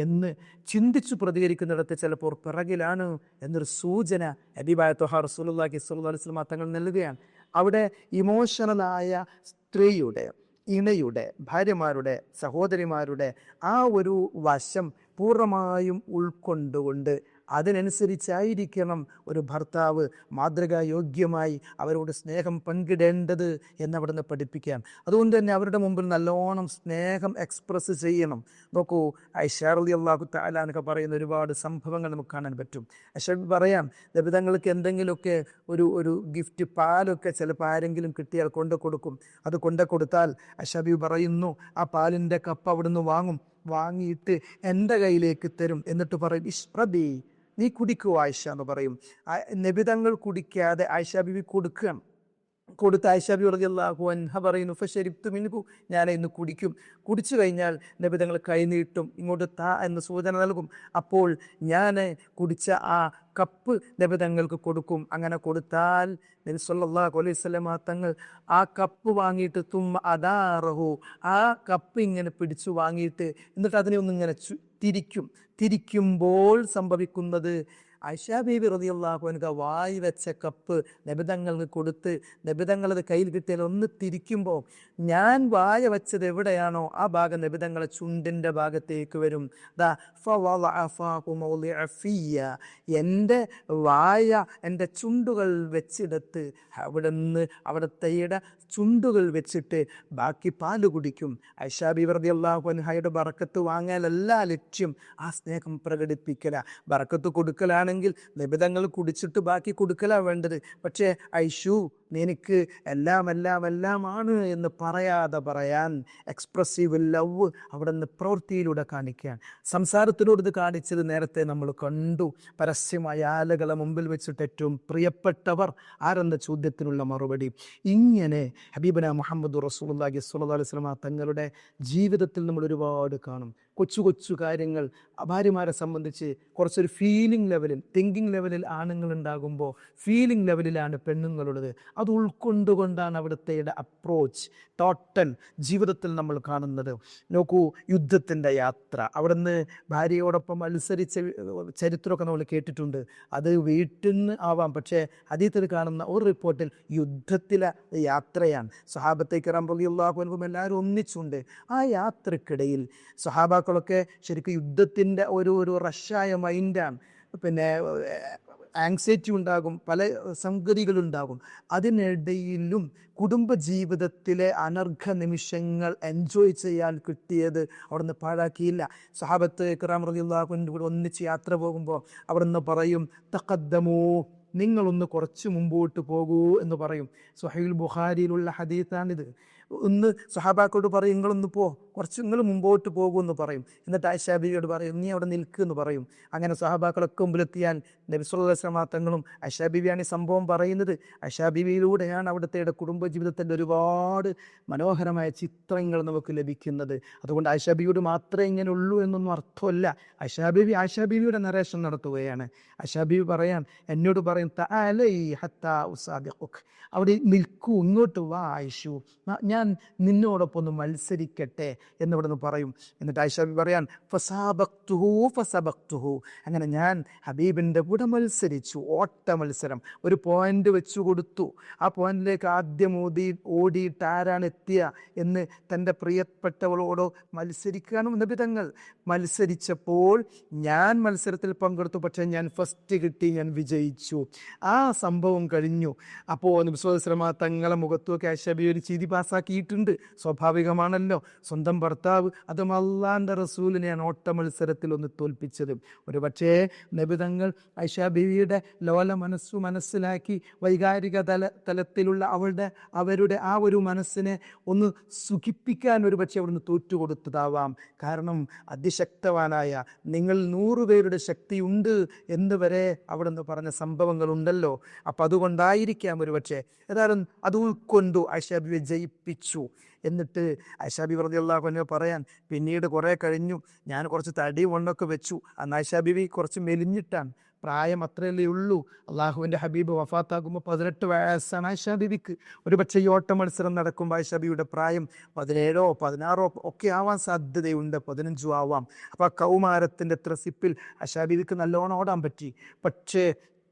എന്ന് ചിന്തിച്ചു പ്രതികരിക്കുന്നിടത്ത് ചിലപ്പോൾ പിറകിലാണ് എന്നൊരു സൂചന ഹബീബായ ത്വഹ റസൂലുള്ളാഹി സ്വല്ലല്ലാഹു അലൈഹി വസല്ലം തങ്ങൾ നൽകുകയാണ്. അവിടെ ഇമോഷണലായ സ്ത്രീയുടെ, ഇണയുടെ, ഭാര്യമാരുടെ, സഹോദരിമാരുടെ ആ ഒരു വശം പൂർണ്ണമായും ഉൾക്കൊണ്ടുകൊണ്ട് അതിനനുസരിച്ചായിരിക്കണം ഒരു ഭർത്താവ് മാതൃകായോഗ്യമായി അവരോട് സ്നേഹം പങ്കിടേണ്ടത് എന്നവിടുന്ന് പഠിപ്പിക്കാം. അതുകൊണ്ട് തന്നെ അവരുടെ മുമ്പിൽ നല്ലോണം സ്നേഹം എക്സ്പ്രസ് ചെയ്യണം. നോക്കൂ, ഐഷ റളിയല്ലാഹു തആല എന്നൊക്കെ പറയുന്ന ഒരുപാട് സംഭവങ്ങൾ നമുക്ക് കാണാൻ പറ്റും. ഐഷ പറയാം, നബിതങ്ങൾക്ക് എന്തെങ്കിലുമൊക്കെ ഒരു ഗിഫ്റ്റ്, പാലൊക്കെ ചിലപ്പോൾ ആരെങ്കിലും കിട്ടിയാൽ കൊണ്ടു കൊടുക്കും. അത് കൊണ്ടു കൊടുത്താൽ ഐഷ ബീവി പറയുന്നു, ആ പാലിൻ്റെ കപ്പ് അവിടുന്ന് വാങ്ങിയിട്ട് എൻ്റെ കയ്യിലേക്ക് തരും. എന്നിട്ട് പറയും, ഇഷ്റബി, നീ കുടിക്കൂ ആയിഷ എന്ന് പറയും. നബിതങ്ങൾ കുടിക്കാതെ ആയിഷ ബീവി കൊടുക്കുകയാണ്. കൊടുത്ത ആയിഷ ബീവി റളിയല്ലാഹു അൻഹ പറയുന്നു, ഫശരിബ്തു മിൻഹു, ഞാൻ ഇന്ന് കുടിക്കും. കുടിച്ചു കഴിഞ്ഞാൽ നബിതങ്ങൾ കൈനീട്ടും, ഇങ്ങോട്ട് താ എന്ന് സൂചന നൽകും. അപ്പോൾ ഞാൻ കുടിച്ച ആ കപ്പ് നബിതങ്ങൾക്ക് കൊടുക്കും. അങ്ങനെ കൊടുത്താൽ നബി സല്ലല്ലാഹു അലൈഹി വസല്ലം തങ്ങൾ ആ കപ്പ് വാങ്ങിയിട്ട് തുമ്മ അദാറഹു, ആ കപ്പ് ഇങ്ങനെ പിടിച്ചു വാങ്ങിയിട്ട് എന്നിട്ട് അതിനെ ഒന്നിങ്ങനെ തിരിക്കുമ്പോൾ സംഭവിക്കുന്നത്, ആയിഷ ബീബി റളിയല്ലാഹു അൻഹ വായി വെച്ച കപ്പ് നബിതങ്ങൾക്ക് കൊടുത്ത് നബിതങ്ങളത് കയ്യിൽ കിട്ടിയാൽ ഒന്ന് തിരിക്കുമ്പോൾ ഞാൻ വായ വെച്ചത് എവിടെയാണോ ആ ഭാഗം നബിതങ്ങളെ ചുണ്ടിൻ്റെ ഭാഗത്തേക്ക് വരും. എൻ്റെ വായ എൻ്റെ ചുണ്ടുകൾ വെച്ചിടത്ത് അവിടത്തെയുടെ ചുണ്ടുകൾ വെച്ചിട്ട് ബാക്കി പാല് കുടിക്കും. ആയിഷ ബീബി റളിയല്ലാഹു അൻഹയുടെ ബറക്കത്ത് വാങ്ങാനല്ല ലക്ഷ്യം, ആ സ്നേഹം പ്രകടിപ്പിക്കല. ബറക്കത്ത് കൊടുക്കലാണെങ്കിൽ നിബിധങ്ങൾ കുടിച്ചിട്ട് ബാക്കി കൊടുക്കലാണ് വേണ്ടത്. പക്ഷേ ഐഷു, നിനക്ക് എല്ലാമാണ് എന്ന് പറയാൻ എക്സ്പ്രസീവ് ലവ് അവിടെ നിന്ന് പ്രവൃത്തിയിലൂടെ കാണിക്കാൻ. സംസാരത്തിലൂടെ ഇത് കാണിച്ചത് നേരത്തെ നമ്മൾ കണ്ടു. പരസ്യമായ ആളുകളെ മുമ്പിൽ വെച്ചിട്ട് ഏറ്റവും പ്രിയപ്പെട്ടവർ ആരെന്ന ചോദ്യത്തിനുള്ള മറുപടി. ഇങ്ങനെ ഹബീബന മുഹമ്മദ് റസൂലുള്ളാഹി സ്വല്ലല്ലാഹു അലൈഹി വസല്ലം തങ്ങളുടെ ജീവിതത്തിൽ നമ്മൾ ഒരുപാട് കാണും. കൊച്ചു കാര്യങ്ങൾ ഭാര്യമാരെ സംബന്ധിച്ച് കുറച്ചൊരു ഫീലിംഗ് ലെവലിൽ, തിങ്കിങ് ലെവലിൽ ആണുങ്ങൾ ഉണ്ടാകുമ്പോൾ ഫീലിംഗ് ലെവലിലാണ് പെണ്ണുങ്ങളുള്ളത്. അത് ഉൾക്കൊണ്ടുകൊണ്ടാണ് അവിടുത്തെ അപ്രോച്ച് ടോട്ടൽ ജീവിതത്തിൽ നമ്മൾ കാണുന്നത്. നോക്കൂ, യുദ്ധത്തിൻ്റെ യാത്ര, അവിടുന്ന് ഭാര്യയോടൊപ്പം മത്സരിച്ച ചരിത്രമൊക്കെ നമ്മൾ കേട്ടിട്ടുണ്ട്. അത് വീട്ടിൽ നിന്ന് ആവാം, പക്ഷേ ഹദീസിൽ കാണുന്ന ഒരു റിപ്പോർട്ടിൽ യുദ്ധത്തിലെ യാത്രയാണ്. സ്വഹാബത്തെ കിറാം റളിയല്ലാഹു അൻഹും എല്ലാവരും ഒന്നിച്ചുണ്ട്. ആ യാത്രക്കിടയിൽ സ്വഹാബാക്കളൊക്കെ ശരിക്കും യുദ്ധത്തിൻ്റെ ഒരു റഷായ മൈൻഡാണ്. പിന്നെ ആങ്സൈറ്റി ഉണ്ടാകും, പല സംഗതികളുണ്ടാകും. അതിനിടയിലും കുടുംബജീവിതത്തിലെ അനർഘ നിമിഷങ്ങൾ എൻജോയ് ചെയ്യാൻ കിട്ടിയത് അവിടുന്ന് പാഴാക്കിയില്ല. സ്വഹാബത്ത് കിറാം റളിയല്ലാഹു അൻഹും കൂടെ ഒന്നിച്ച് യാത്ര പോകുമ്പോൾ അവിടുന്ന് പറയും, തഖദ്ദമൂ, നിങ്ങളൊന്ന് കുറച്ച് മുമ്പോട്ട് പോകൂ എന്ന് പറയും. സ്വഹീഹുൽ ബുഖാരിയിലുള്ള ഹദീസാണിത്. ഒന്ന് സ്വഹാബാക്കളോട് പറയും, നിങ്ങളൊന്ന് കുറച്ച് നിങ്ങൾ മുമ്പോട്ട് പോകൂ എന്ന് പറയും. എന്നിട്ട് ആയിഷ ബീവിയോട് പറയും, നീ അവിടെ നിൽക്കുമെന്ന് പറയും. അങ്ങനെ സ്വഹാബാക്കളൊക്കെ മുമ്പിലെത്തിയാൽ നബി സല്ലല്ലാഹു അലൈഹി വസല്ലം തങ്ങളും ആയിഷ ബീവിയാണ് ഈ സംഭവം പറയുന്നത്. ആയിഷ ബീവിയിലൂടെയാണ് അവിടുത്തെ കുടുംബജീവിതത്തിൻ്റെ ഒരുപാട് മനോഹരമായ ചിത്രങ്ങൾ നമുക്ക് ലഭിക്കുന്നത്. അതുകൊണ്ട് ആയിഷ ബീവിയോട് മാത്രമേ ഇങ്ങനെ ഉള്ളൂ എന്നൊന്നും അർത്ഥമല്ല. ആയിഷ ബീവിയുടെ നരേഷൻ നടത്തുകയാണ്. ആയിഷ ബീവി എന്നോട് പറയും, തഅലൈ ഹത്താ ഉസാദിഖുക, അവിടെ നിൽക്കൂ, ഇങ്ങോട്ട് വാ ആയിഷു, ഞാൻ ഞാൻ നിന്നോടൊപ്പം ഒന്ന് മത്സരിക്കട്ടെ എന്നിവിടെ നിന്ന് പറയും. എന്നിട്ട് ആയിഷ ബീവി പറയാൻ ഫസബക്തുഹു, അങ്ങനെ ഞാൻ ഹബീബിൻ്റെ കൂടെ മത്സരിച്ചു. ഓട്ട മത്സരം, ഒരു പോയിന്റ് വെച്ചു കൊടുത്തു. ആ പോയിന്റിലേക്ക് ആദ്യം ഓടിയിട്ട് ആരാണ് എത്തിയ എന്ന് തൻ്റെ പ്രിയപ്പെട്ടവളോട് മത്സരിക്കാനും നബി തങ്ങൾ. മത്സരിച്ചപ്പോൾ ഞാൻ മത്സരത്തിൽ പങ്കെടുത്തു, പക്ഷേ ഞാൻ ഫസ്റ്റ് കിട്ടി, ഞാൻ വിജയിച്ചു. ആ സംഭവം കഴിഞ്ഞു. അപ്പോൾ നബി സ്വല്ലല്ലാഹു അലൈഹി വസല്ലം തങ്ങളെ മുഖത്തുമൊക്കെ ആയിഷ ബീവി ഒരു ചിരി പാസ്സാക്കിയിട്ടുണ്ട്. സ്വാഭാവികമാണല്ലോ, സ്വന്തം ഭർത്താവ്, അതും അള്ളാൻ്റെ റസൂലിനെയാണ് ഓട്ട മത്സരത്തിൽ ഒന്ന് തോൽപ്പിച്ചത്. ഒരു പക്ഷേ നബി തങ്ങൾ ആയിഷ ബീവിയുടെ ലോല മനസ്സിലാക്കി വൈകാരിക തലത്തിലുള്ള അവരുടെ ആ ഒരു മനസ്സിനെ ഒന്ന് സുഖിപ്പിക്കാൻ ഒരു പക്ഷേ അവിടുന്ന് തോറ്റുകൊടുത്തതാവാം. കാരണം അതിശക്തവാനായ നിങ്ങൾ 100 പേരുടെ ശക്തിയുണ്ട് എന്ന് വരെ അവിടുന്ന് പറഞ്ഞ സംഭവങ്ങളുണ്ടല്ലോ. അപ്പം അതുകൊണ്ടായിരിക്കാം ഒരു പക്ഷേ. ഏതായാലും അത് ഉൾക്കൊണ്ടു ആയിഷ ബീവി ജയിപ്പിച്ചു. എന്നിട്ട് ആയിഷ ബീവി റളിയല്ലാഹു അൻഹ പറയാൻ, പിന്നീട് കുറേ കഴിഞ്ഞു ഞാൻ കുറച്ച് തടി വണ്ണൊക്കെ വെച്ചു. അന്ന് ആയിഷ ബീവി കുറച്ച് മെലിഞ്ഞിട്ടാണ്, പ്രായം അത്രയല്ലേ ഉള്ളൂ. അള്ളാഹുവിൻ്റെ ഹബീബ് വഫാത്താകുമ്പോൾ 18 വയസ്സാണ് ആയിഷ ബീവിക്ക്. ഒരു പക്ഷേ ഈ ഓട്ട മത്സരം നടക്കുമ്പോൾ ആയിഷ ബീവിയുടെ പ്രായം 17 16 ഒക്കെ ആവാൻ സാധ്യതയുണ്ട്, 15 ആവാം. അപ്പോൾ ആ കൗമാരത്തിൻ്റെ ത്രസിപ്പിൽ ആയിഷ ബീവിക്ക് നല്ലോണം ഓടാൻ പറ്റി. പക്ഷേ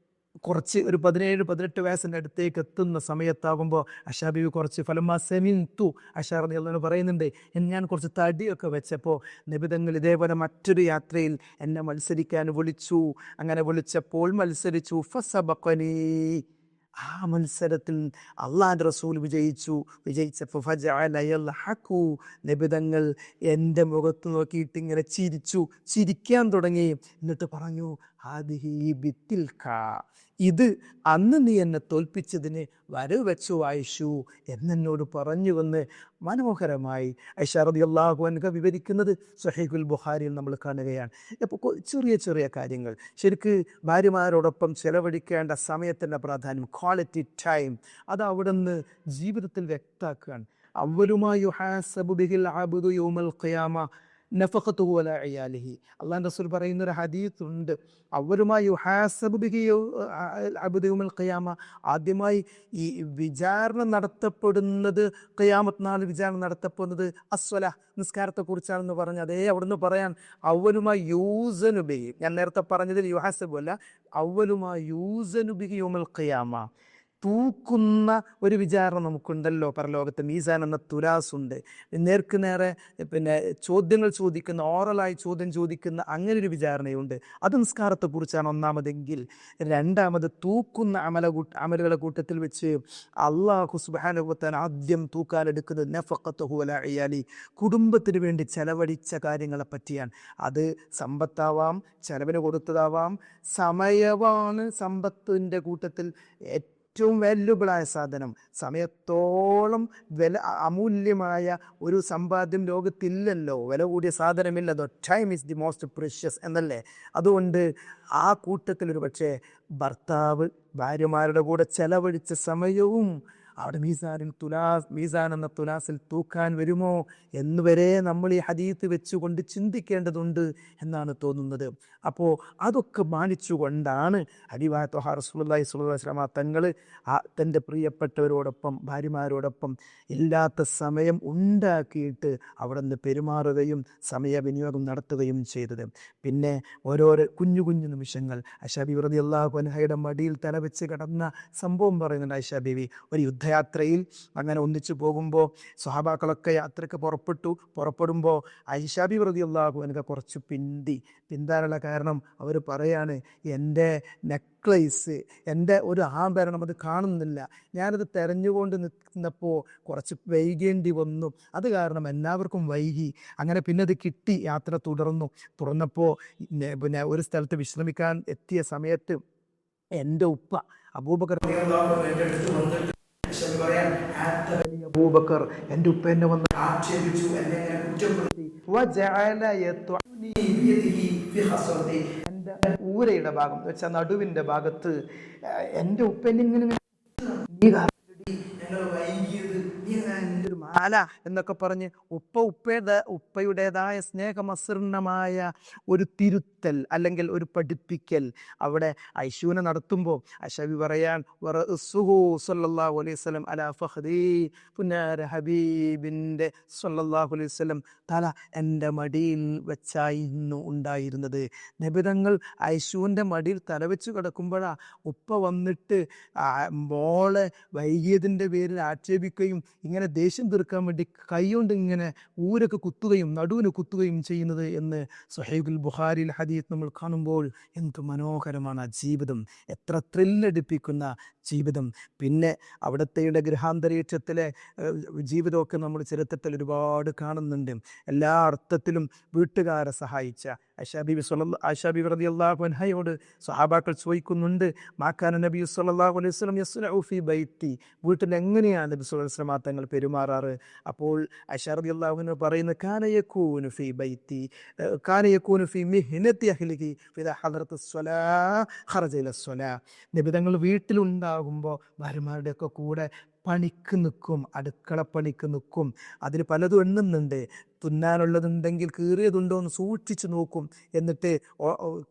കുറച്ച് ഒരു 17-18 വയസ്സിൻ്റെ അടുത്തേക്ക് എത്തുന്ന സമയത്താകുമ്പോൾ ആയിഷ ബീവി കുറച്ച് ആയിഷ റളിയല്ലാഹു പറയുന്നുണ്ട്, ഞാൻ കുറച്ച് തടിയൊക്കെ വെച്ചപ്പോൾ നബി തങ്ങൾ ഇതേപോലെ മറ്റൊരു യാത്രയിൽ എന്നെ മത്സരിക്കാൻ വിളിച്ചു. അങ്ങനെ വിളിച്ചപ്പോൾ മത്സരിച്ചു. ഫസബഖനി, ആ മത്സരത്തിൽ അള്ളാഹുവിൻ്റെ റസൂൽ വിജയിച്ചപ്പോൾ നബി തങ്ങൾ എൻ്റെ മുഖത്ത് നോക്കിയിട്ട് ഇങ്ങനെ ചിരിക്കാൻ തുടങ്ങി. എന്നിട്ട് പറഞ്ഞു, ഹാദിഹി ബിത്തിൽക, ഇത് അന്ന് നീ എന്നെ തോൽപ്പിച്ചതിന് വരവ് വെച്ചു ആയിഷു എന്നോട് പറഞ്ഞുവെന്ന് മനോഹരമായി ആയിഷ റളിയല്ലാഹു അൻഹ വിവരിക്കുന്നത് സ്വഹീഹുൽ ബുഖാരിയിൽ നമ്മൾ കാണുകയാണ്. അപ്പോൾ ചെറിയ ചെറിയ കാര്യങ്ങൾ, ശരിക്ക് ഭാര്യമാരോടൊപ്പം ചെലവഴിക്കേണ്ട സമയത്തിൻ്റെ പ്രാധാന്യം, ക്വാളിറ്റി ടൈം, അത് അവിടുന്ന് ജീവിതത്തിൽ വ്യക്തമാക്കുകയാണ്. അവലുമായി യുഹാസബു ബിഹിൽ അബ്ദു യൗമൽ ഖിയാമ നഫഖതുഹു അലാ ഇയാലിഹി. അല്ലാഹുവിൻ്റെ റസൂൽ പറയുന്നൊരു ഹദീസ് ഉണ്ട്, അവലുമായി യുഹാസബു ബിഹി അബ്ദു യൗമൽ ഖിയാമ, ആദ്യമായി ഈ വിചാരണ നടത്തപ്പെടുന്നത്, ഖിയാമത്ത് നാൾ വിചാരണ നടത്തപ്പെടുന്നത് അസ്വല, നിസ്കാരത്തെക്കുറിച്ചാണെന്ന് പറഞ്ഞ് അതേ അവിടുന്ന് പറയാൻ അവലുമായി യൂസനു ബിഹി, ഞാൻ നേരത്തെ പറഞ്ഞതിൽ യുഹാസബു അല്ല, അവലുമായി യൂസനു ബിഹി യൗമൽ ഖിയാമ, തൂക്കുന്ന ഒരു വിചാരണ നമുക്കുണ്ടല്ലോ പരലോകത്ത്. മീസാൻ എന്ന തുലാസുണ്ട്, നേർക്ക് നേരെ ചോദ്യങ്ങൾ ചോദിക്കുന്ന, ഓറലായി ചോദ്യം ചോദിക്കുന്ന അങ്ങനെ ഒരു വിചാരണയുണ്ട്. അത് നിസ്കാരത്തെക്കുറിച്ചാണ് ഒന്നാമതെങ്കിൽ. രണ്ടാമത് തൂക്കുന്ന അമലുകളുടെ കൂട്ടത്തിൽ വെച്ച് അല്ലാഹു സുബ്ഹാനഹു വ തആല ആദ്യം തൂക്കാനെടുക്കുന്നത് നഫഖതുഹു അലാ ഇയാലി, കുടുംബത്തിന് വേണ്ടി ചെലവഴിച്ച കാര്യങ്ങളെ പറ്റിയാണ്. അത് സമ്പത്താവാം, ചെലവിന് കൊടുത്തതാവാം, സമയമാണ് സമ്പത്തിൻ്റെ കൂട്ടത്തിൽ ഏറ്റവും വാല്യുബിളായ സാധനം. സമയത്തോളം അമൂല്യമായ ഒരു സമ്പാദ്യം ലോകത്തില്ലല്ലോ, വില കൂടിയ സാധനമില്ലതോ. Time is the most precious എന്നല്ലേ. അതുകൊണ്ട് ആ കൂട്ടത്തിൽ ഒരു പക്ഷേ ഭർത്താവ് ഭാര്യമാരുടെ കൂടെ ചെലവഴിച്ച സമയവും അവിടെ മീസാൻ എന്ന തുലാസിൽ തൂക്കാൻ വരുമോ എന്നുവരെ നമ്മൾ ഈ ഹദീത്ത് വെച്ചുകൊണ്ട് ചിന്തിക്കേണ്ടതുണ്ട് എന്നാണ് തോന്നുന്നത്. അപ്പോൾ അതൊക്കെ മാനിച്ചുകൊണ്ടാണ് ഹബീബായ ത്വഹാ റസൂലുള്ളാഹി സ്വല്ലല്ലാഹു അലൈഹി വസല്ലം തങ്ങൾ തൻ്റെ പ്രിയപ്പെട്ടവരോടൊപ്പം ഭാര്യമാരോടൊപ്പം ഇല്ലാത്ത സമയം ഉണ്ടാക്കിയിട്ട് അവിടെ നിന്ന് പെരുമാറുകയും സമയവിനിയോഗം നടത്തുകയും ചെയ്തത്. പിന്നെ ഓരോരോ കുഞ്ഞു കുഞ്ഞു നിമിഷങ്ങൾ, ആയിഷ ബീവി റളിയല്ലാഹു അൻഹയുടെ മടിയിൽ തലവെച്ച് കിടന്ന സംഭവം പറയുന്നുണ്ട്. ആയിഷ ബീവി ഒരു യുദ്ധയാത്രയിൽ അങ്ങനെ ഒന്നിച്ചു പോകുമ്പോൾ സ്വഹാബാക്കളൊക്കെ യാത്രയ്ക്ക് പുറപ്പെടുമ്പോൾ ആയിഷ ബീവി റളിയല്ലാഹു അൻഹ കുറച്ച് പിന്താനുള്ള കാരണം അവർ പറയാണ്, എൻ്റെ നെക്ലേസ്, എൻ്റെ ഒരു ആഭരണം അത് കാണുന്നില്ല, ഞാനത് തെരഞ്ഞുകൊണ്ട് നിന്നപ്പോൾ കുറച്ച് വൈകേണ്ടി വന്നു, അത് കാരണം എല്ലാവർക്കും വൈകി. അങ്ങനെ പിന്നെ അത് കിട്ടി, യാത്ര തുറന്നപ്പോൾ ഒരു സ്ഥലത്ത് വിശ്രമിക്കാൻ എത്തിയ സമയത്ത് എൻ്റെ ഉപ്പ അബൂബക്കർ എൻ്റെ ഉപ്പ എന്നെ വന്ന് ആക്ഷേപിച്ചു, എന്നെ കുറ്റപ്പെടുത്തി. എൻ്റെ ഊരയുടെ ഭാഗം എന്ന് വെച്ചാൽ നടുവിൻ്റെ ഭാഗത്ത് എൻ്റെ ഉപ്പ എന്നെ ഇങ്ങനെ അല എന്നൊക്കെ പറഞ്ഞ് ഉപ്പയുടേതായ സ്നേഹമസൃണമായ ഒരു തിരുത്തൽ അല്ലെങ്കിൽ ഒരു പഠിപ്പിക്കൽ അവിടെ ഐശൂനെ നടത്തുമ്പോൾ അശബി പറയാൻ സല്ലല്ലാഹു അലൈഹി വസല്ലം അലാ ഫഖ്ദി പുന്നാര ഹബീബിൻ്റെ സല്ലല്ലാഹു അലൈഹി വസല്ലം തല എൻ്റെ മടിയിൽ വെച്ചായിരുന്നു ഉണ്ടായിരുന്നത്. നബിതങ്ങൾ ഐശൂൻ്റെ മടിയിൽ തലവെച്ച് കിടക്കുമ്പോഴാണ് ഉപ്പ വന്നിട്ട് മോളെ വൈകിയതിൻ്റെ പേരിൽ ആക്ഷേപിക്കുകയും ഇങ്ങനെ ദേഷ്യം തീർക്കാൻ വേണ്ടി കൈകൊണ്ട് ഇങ്ങനെ ഊരൊക്കെ കുത്തുകയും നടുവിന് കുത്തുകയും ചെയ്യുന്നത് എന്ന് സ്വഹീഹുൽ ബുഖാരിയിൽ ഹദീസ് നമ്മൾ കാണുമ്പോൾ എന്ത് മനോഹരമാണ് ആ ജീവിതം, എത്ര ത്രില്ലടിപ്പിക്കുന്ന ജീവിതം. പിന്നെ അവിടുത്തെയുടെ ഗൃഹാന്തരീക്ഷത്തിലെ ജീവിതമൊക്കെ നമ്മൾ ചരിത്രത്തിൽ ഒരുപാട് കാണുന്നുണ്ട്. എല്ലാ അർത്ഥത്തിലും വീട്ടുകാരെ സഹായിച്ച ആയിഷ ബീവി റളിയല്ലാഹു അൻഹയോട് സ്വഹാബാക്കൾ ചോദിക്കുന്നുണ്ട്, മാക്കാന നബി സല്ലല്ലാഹു അലൈഹി വസല്ലം യസ്നഉ ഫീ ബൈത്തി, വീട്ടിൽ എങ്ങനെയാണ് നബി സല്ലല്ലാഹു അലൈഹി വസല്ലം തങ്ങൾ പെരുമാറാറ്? അപ്പോൾ ആയിഷ റളിയല്ലാഹു അൻഹ പറയുന്നത്, കാന യകൂനു ഫീ ബൈത്തി കാന യകൂനു ഫീ മിഹ്നതി അഹ്ലിഹി ഫിദാ ഹദറത്തുസ് സ്വലാഹ് ഖറജ ഇലസ്വലാഹ്. നബി തങ്ങൾ വീട്ടിലുണ്ടാകുമ്പോൾ ഭാര്യമാരുടെയൊക്കെ കൂടെ പണിക്ക് നിൽക്കും, അടുക്കളപ്പണിക്ക് നിൽക്കും. അതിൽ പലതും എണ്ണുന്നുണ്ട്. തുന്നാനുള്ളതുണ്ടെങ്കിൽ കീറിയതുണ്ടോ എന്ന് സൂക്ഷിച്ച് നോക്കും. എന്നിട്ട്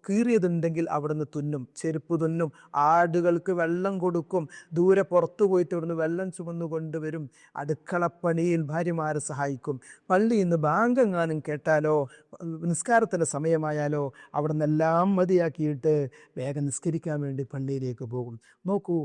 കീറിയതുണ്ടെങ്കിൽ അവിടെ നിന്ന് തുന്നും, ചെരുപ്പ് തുന്നും, ആടുകൾക്ക് വെള്ളം കൊടുക്കും, ദൂരെ പുറത്തു പോയിട്ട് ഇവിടുന്ന് വെള്ളം ചുമന്നു കൊണ്ടുവരും. അടുക്കളപ്പണിയിൽ ഭാര്യമാരെ സഹായിക്കും. പള്ളിയിൽ നിന്ന് ബാങ്കെങ്ങാനും കേട്ടാലോ നിസ്കാരത്തിൻ്റെ സമയമായാലോ അവിടെ നിന്നെല്ലാം മതിയാക്കിയിട്ട് വേഗം നിസ്കരിക്കാൻ വേണ്ടി പള്ളിയിലേക്ക് പോകും. നോക്കൂ,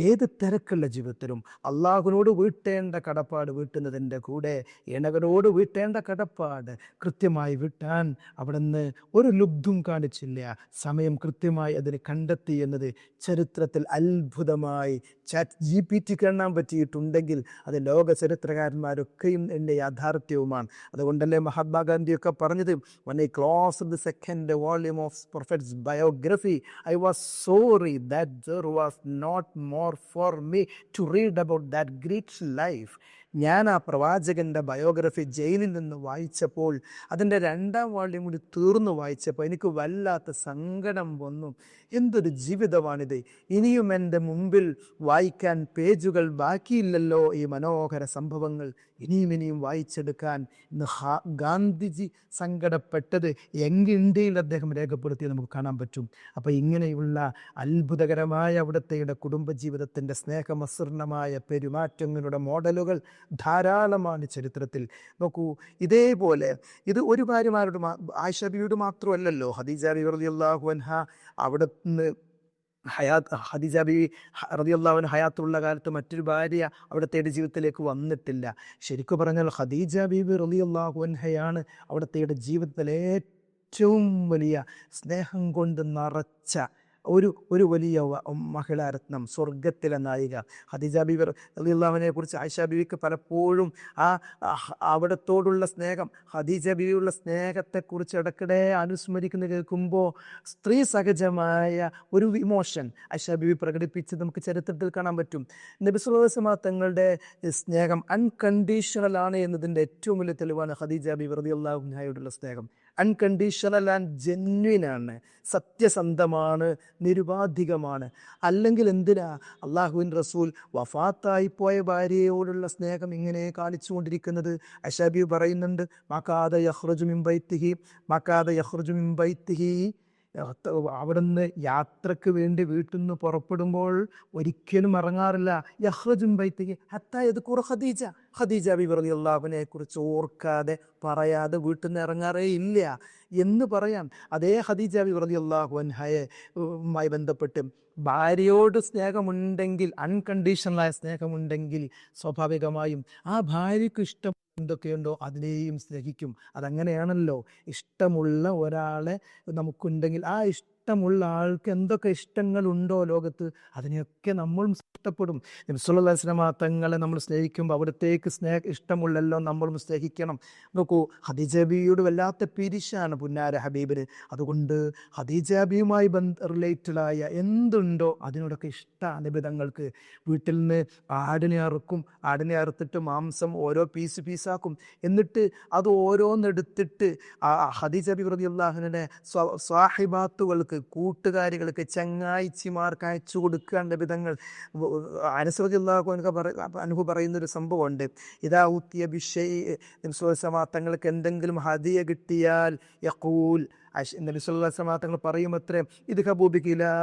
ഏത് തിരക്കുള്ള ജീവിതത്തിലും അള്ളാഹുവിനോട് വീട്ടേണ്ട കടപ്പാട് വീട്ടുന്നതിൻ്റെ കൂടെ ഇണകനോട് വീട്ടേണ്ട കടപ്പാട് കൃത്യമായി വിട്ടാൻ അവിടുന്ന് ഒരു ലുബ്ധും കാണിച്ചില്ല. സമയം കൃത്യമായി അതിന് കണ്ടെത്തി എന്നത് ചരിത്രത്തിൽ അത്ഭുതമായി ChatGPT കാണാൻ പറ്റിയിട്ടുണ്ടെങ്കിൽ അത് ലോക ചരിത്രകാരന്മാരൊക്കെയും എൻ്റെ യാഥാർത്ഥ്യവുമാണ്. അതുകൊണ്ടല്ലേ മഹാത്മാഗാന്ധിയൊക്കെ പറഞ്ഞത്, when I closed the second volume of Prophet's biography, I was sorry that there was not more for me to read about that great life. ഞാൻ ആ പ്രവാചകൻ്റെ ബയോഗ്രഫി ജയിലിൽ നിന്ന് വായിച്ചപ്പോൾ അതിൻ്റെ 2ാം വാള്യം കൂടി തീർന്നു വായിച്ചപ്പോൾ എനിക്ക് വല്ലാത്ത സങ്കടം വന്നു. എന്തൊരു ജീവിതമാണിത്! ഇനിയും എൻ്റെ മുമ്പിൽ വായിക്കാൻ പേജുകൾ ബാക്കിയില്ലല്ലോ ഈ മനോഹര സംഭവങ്ങൾ ഇനിയും വായിച്ചെടുക്കാൻ. ഇന്ന് ഗാന്ധിജി സങ്കടപ്പെട്ടത് ഇന്ത്യയിൽ അദ്ദേഹം രേഖപ്പെടുത്തിയത് നമുക്ക് കാണാൻ പറ്റും. അപ്പോൾ ഇങ്ങനെയുള്ള അത്ഭുതകരമായ അവിടുത്തെയുടെ കുടുംബജീവിതത്തിൻ്റെ സ്നേഹമസൃണമായ പെരുമാറ്റങ്ങളുടെ മോഡലുകൾ ധാരാളമാണ് ചരിത്രത്തിൽ. നോക്കൂ, ഇതേപോലെ ഇത് ഒരു ഭാര്യമാരോട് ആയിഷ ബീവിയോട് മാത്രമല്ലല്ലോ. ഖദീജ ബീവി റളിയല്ലാഹു അൻഹ അവിടെ നിന്ന് ഖദീജ ബീവി റളിയല്ലാഹു അൻഹ ഹയാത്തുള്ള കാലത്ത് മറ്റൊരു ഭാര്യ അവിടുത്തെ ജീവിതത്തിലേക്ക് വന്നിട്ടില്ല. ശരിക്കും പറഞ്ഞാൽ ഖദീജ ബീവി റളിയല്ലാഹു അൻഹയാണ് അവിടുത്തെ ജീവിതത്തിൽ ഏറ്റവും വലിയ സ്നേഹം കൊണ്ട് നിറച്ച ഒരു വലിയ മഹിളാരത്നം, സ്വർഗത്തിലെ നായിക. ഖദീജ ബീവി റളിയല്ലാഹുവിനെ കുറിച്ച് ആയിഷ ബീവിക്ക് പലപ്പോഴും അവിടത്തോടുള്ള സ്നേഹം, ഖദീജ ബീവിയുള്ള സ്നേഹത്തെക്കുറിച്ച് ഇടയ്ക്കിടെ അനുസ്മരിക്കുന്ന കേൾക്കുമ്പോൾ സ്ത്രീ സഹജമായ ഒരു ഇമോഷൻ ആയിഷ ബീവി പ്രകടിപ്പിച്ച് നമുക്ക് ചരിത്രത്തിൽ കാണാൻ പറ്റും. നബി സല്ലല്ലാഹു അലൈഹി വസല്ലം തങ്ങളുടെ സ്നേഹം അൺകണ്ടീഷണൽ ആണ് എന്നതിൻ്റെ ഏറ്റവും വലിയ തെളിവാണ് ഖദീജ ബീവി റളിയല്ലാഹു അൻഹയോടുള്ള സ്നേഹം. അൺകണ്ടീഷണൽ ആൻഡ് ജെന്വിനാണ്, സത്യസന്ധമാണ്, നിരുപാധികമാണ്. അല്ലെങ്കിൽ എന്തിനാ അള്ളാഹുവിൻ റസൂൽ വഫാത്തായി പോയ ഭാര്യയോടുള്ള സ്നേഹം ഇങ്ങനെ കാണിച്ചുകൊണ്ടിരിക്കുന്നത്? ആയിഷ ബീവി പറയുന്നുണ്ട്, മകാദ യഖ്റുജു മിൻ ബൈത്തിഹി അവിടുന്ന് യാത്രക്ക് വേണ്ടി വീട്ടിൽ നിന്ന് പുറപ്പെടുമ്പോൾ ഒരിക്കലും ഇറങ്ങാറില്ല. യഖ്റുജു മിൻ ബൈത്തിഹി ഹത്താ യദ്കുറ ഖദീജ ബീവി റളിയല്ലാഹുവിനെ കുറിച്ച് ഓർക്കാതെ പറയാതെ വീട്ടിൽ നിന്ന് ഇറങ്ങാറേ ഇല്ല എന്ന് പറയാം. അതേ ഖദീജ ബീവി റളിയല്ലാഹു അൻഹയുമായി ബന്ധപ്പെട്ട് ഭാര്യയോട് സ്നേഹമുണ്ടെങ്കിൽ, അൺകണ്ടീഷണലായ സ്നേഹമുണ്ടെങ്കിൽ സ്വാഭാവികമായും ആ ഭാര്യയ്ക്ക് ഇഷ്ടം എന്തൊക്കെയുണ്ടോ അതിനെയും സ്നേഹിക്കും. അതങ്ങനെയാണല്ലോ. ഇഷ്ടമുള്ള ഒരാളെ നമുക്കുണ്ടെങ്കിൽ ആ ഇഷ്ടമുള്ള ആൾക്ക് എന്തൊക്കെ ഇഷ്ടങ്ങളുണ്ടോ ലോകത്ത് അതിനെയൊക്കെ നമ്മളും ഇഷ്ടപ്പെടും. നബി സല്ലല്ലാഹു അലൈഹി വസല്ലം തങ്ങളെ നമ്മൾ സ്നേഹിക്കുമ്പോൾ അവിടത്തേക്ക് ഇഷ്ടമുള്ളല്ലോ നമ്മളും സ്നേഹിക്കണം. നോക്കൂ, ഖദീജ ബീവിയോട് വല്ലാത്ത പിരിശാണ് പുന്നാര ഹബീബിന്. അതുകൊണ്ട് ഖദീജ ബീവിയുമായി റിലേറ്റഡായ എന്തുണ്ടോ അതിനോടൊക്കെ ഇഷ്ടമാണ് നബി തങ്ങൾക്ക്. വീട്ടിൽ നിന്ന് ആടിനെ അറുത്തിട്ട് മാംസം ഓരോ പീസാക്കും. എന്നിട്ട് അത് ഓരോന്നെടുത്തിട്ട് ഖദീജ ബീവി റളിയല്ലാഹു അൻഹയുടെ സ്വാഹിബാത്തുകൾക്ക് ബന്ധുക്കൾക്ക്, കൂട്ടുകാരികൾക്ക്, ചങ്ങായിച്ചിമാർക്ക് അയച്ചു കൊടുക്കാൻ നബിതങ്ങൾ. അനസ് റളിയല്ലാഹു അൻഹു പറയുന്നൊരു സംഭവമുണ്ട്. ഇദാ ഊതിയ ബിശൈഇ, നബി സ്വല്ലല്ലാഹു അലൈഹി വസല്ലം തങ്ങൾക്ക് എന്തെങ്കിലും ഹദിയ കിട്ടിയാൽ യഖൂൽ, നബി സല്ലല്ലാഹു അലൈഹി വസല്ലം തങ്ങൾ പറയുമത്രേ, ഇദ്ഹബൂ ബിക ഇലാ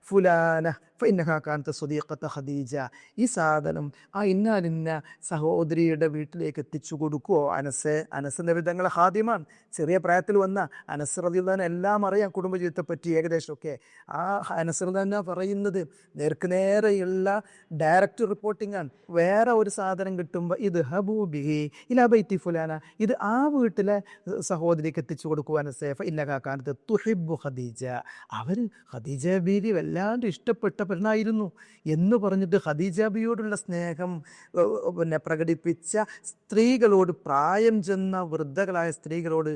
ഫുലാന ഫഇന്നഹാ കാനത് സ്വദീഖത ഖദീജ, ഈ സാധനം ആ ഇന്നാലിന്ന സഹോദരിയുടെ വീട്ടിലേക്ക് എത്തിച്ചു കൊടുക്കുമോ അനസ്. അനസ് നബി തങ്ങളെ ഖാദിമാണ്. ചെറിയ പ്രായത്തിൽ വന്ന അനസ് റളിയല്ലാഹു അൻഹു എല്ലാം അറിയാം കുടുംബജീവിതത്തെ പറ്റി ഏകദേശമൊക്കെ. ആ അനസ് റളിയല്ലാഹു അൻഹു പറയുന്നത് നേർക്ക് നേരെയുള്ള ഡയറക്റ്റ് റിപ്പോർട്ടിംഗ് ആണ്. വേറെ ഒരു സാധനം കിട്ടുമ്പോൾ ഇദ്ഹബൂ ബിഹി ഇലാ ബൈത്തി ഫുലാന, ഇത് ആ വീട്ടിലെ സഹോദരിക്ക് എത്തിച്ചു കൊടുക്കുക അനസേ ഫഇന്നഹാ കാനത് തുഹിബ്ബു ഖദീജ, അവർ ഖദീജ ബീവി വല്ലാണ്ട് ഇഷ്ടപ്പെട്ട പെണ്ണായിരുന്നു എന്ന് പറഞ്ഞിട്ട് ഖദീജ ബിയോടുള്ള സ്നേഹം പ്രകടിപ്പിച്ച സ്ത്രീകളോട്, പ്രായം ചെന്ന വൃദ്ധകളായ സ്ത്രീകളോട്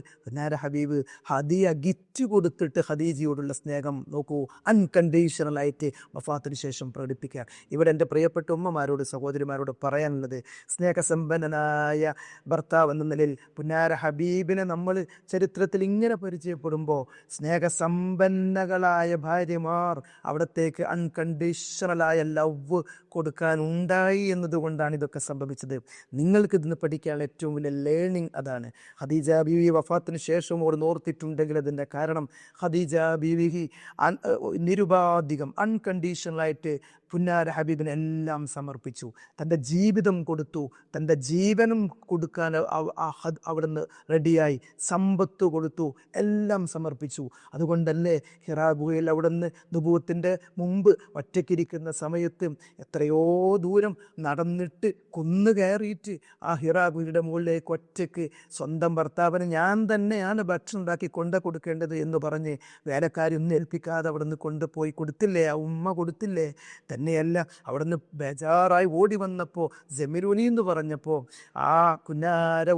ഹബീബ് ഹദിയ ഗിഫ്റ്റ് കൊടുത്തിട്ട് ഖദീജയോടുള്ള സ്നേഹം നോക്കൂ, അൺകണ്ടീഷണലായിട്ട് വഫാത്തിന് ശേഷം പ്രകടിപ്പിക്കുക. ഇവിടെ എൻ്റെ പ്രിയപ്പെട്ട ഉമ്മമാരോട്, സഹോദരിമാരോട് പറയാനുള്ളത്, സ്നേഹസമ്പന്നനായ ഭർത്താവ് എന്ന നിലയിൽ പുന്നാര ഹബീബിനെ നമ്മൾ ചരിത്രത്തിൽ ഇങ്ങനെ പരിചയപ്പെടുമ്പോൾ, സ്നേഹസമ്പന്നകളായ ഭാര്യമാർ അവിടത്തേക്ക് അൺകണ്ടീഷണലായ ലവ് കൊടുക്കാൻ ഉണ്ടായി എന്നതുകൊണ്ടാണ് ഇതൊക്കെ സംഭവിച്ചത്. നിങ്ങൾക്ക് ഇതിന് പഠിക്കാനുള്ള ഏറ്റവും വലിയ ലേണിംഗ് അതാണ്. ഖദീജ ബീവി വഫാത്തിന് ശേഷം ഓർ ഓർത്തിട്ടുണ്ടെങ്കിൽ അതിൻ്റെ കാരണം, ഖദീജ ബീവി നിരുപാധികം അൺകണ്ടീഷണലായിട്ട് പുന്നാര ഹബീബിനെ എല്ലാം സമർപ്പിച്ചു. തൻ്റെ ജീവിതം കൊടുത്തു, തൻ്റെ ജീവനും കൊടുക്കാൻ അവിടുന്ന് റെഡിയായി, സമ്പത്ത് കൊടുത്തു, എല്ലാം സമർപ്പിച്ചു. അതുകൊണ്ടല്ലേ ഹിറാ ഗുഹയിൽ അവിടുന്ന് നുബുവത്തിൻ്റെ മുമ്പ് ഒറ്റയ്ക്കിരിക്കുന്ന സമയത്ത് എത്രയോ ദൂരം നടന്നിട്ട് കുന്നു കയറിയിട്ട് ആ ഹിറാ ഗുഹയുടെ മുകളിലേക്ക് ഒറ്റയ്ക്ക് സ്വന്തം ഭർത്താവിന് ഞാൻ തന്നെയാണ് ഭക്ഷണം ഉണ്ടാക്കി കൊണ്ടു കൊടുക്കേണ്ടത് എന്ന് പറഞ്ഞ് വേലക്കാരി ഒന്നും ഏൽപ്പിക്കാതെ അവിടുന്ന് കൊണ്ടുപോയി കൊടുത്തില്ലേ, ആ ഉമ്മ കൊടുത്തില്ലേ. തന്നെയല്ല, അവിടുന്ന് ബേജാറായി ഓടി വന്നപ്പോൾ ജമിരുനി എന്ന് പറഞ്ഞപ്പോൾ ആ പുന്നാര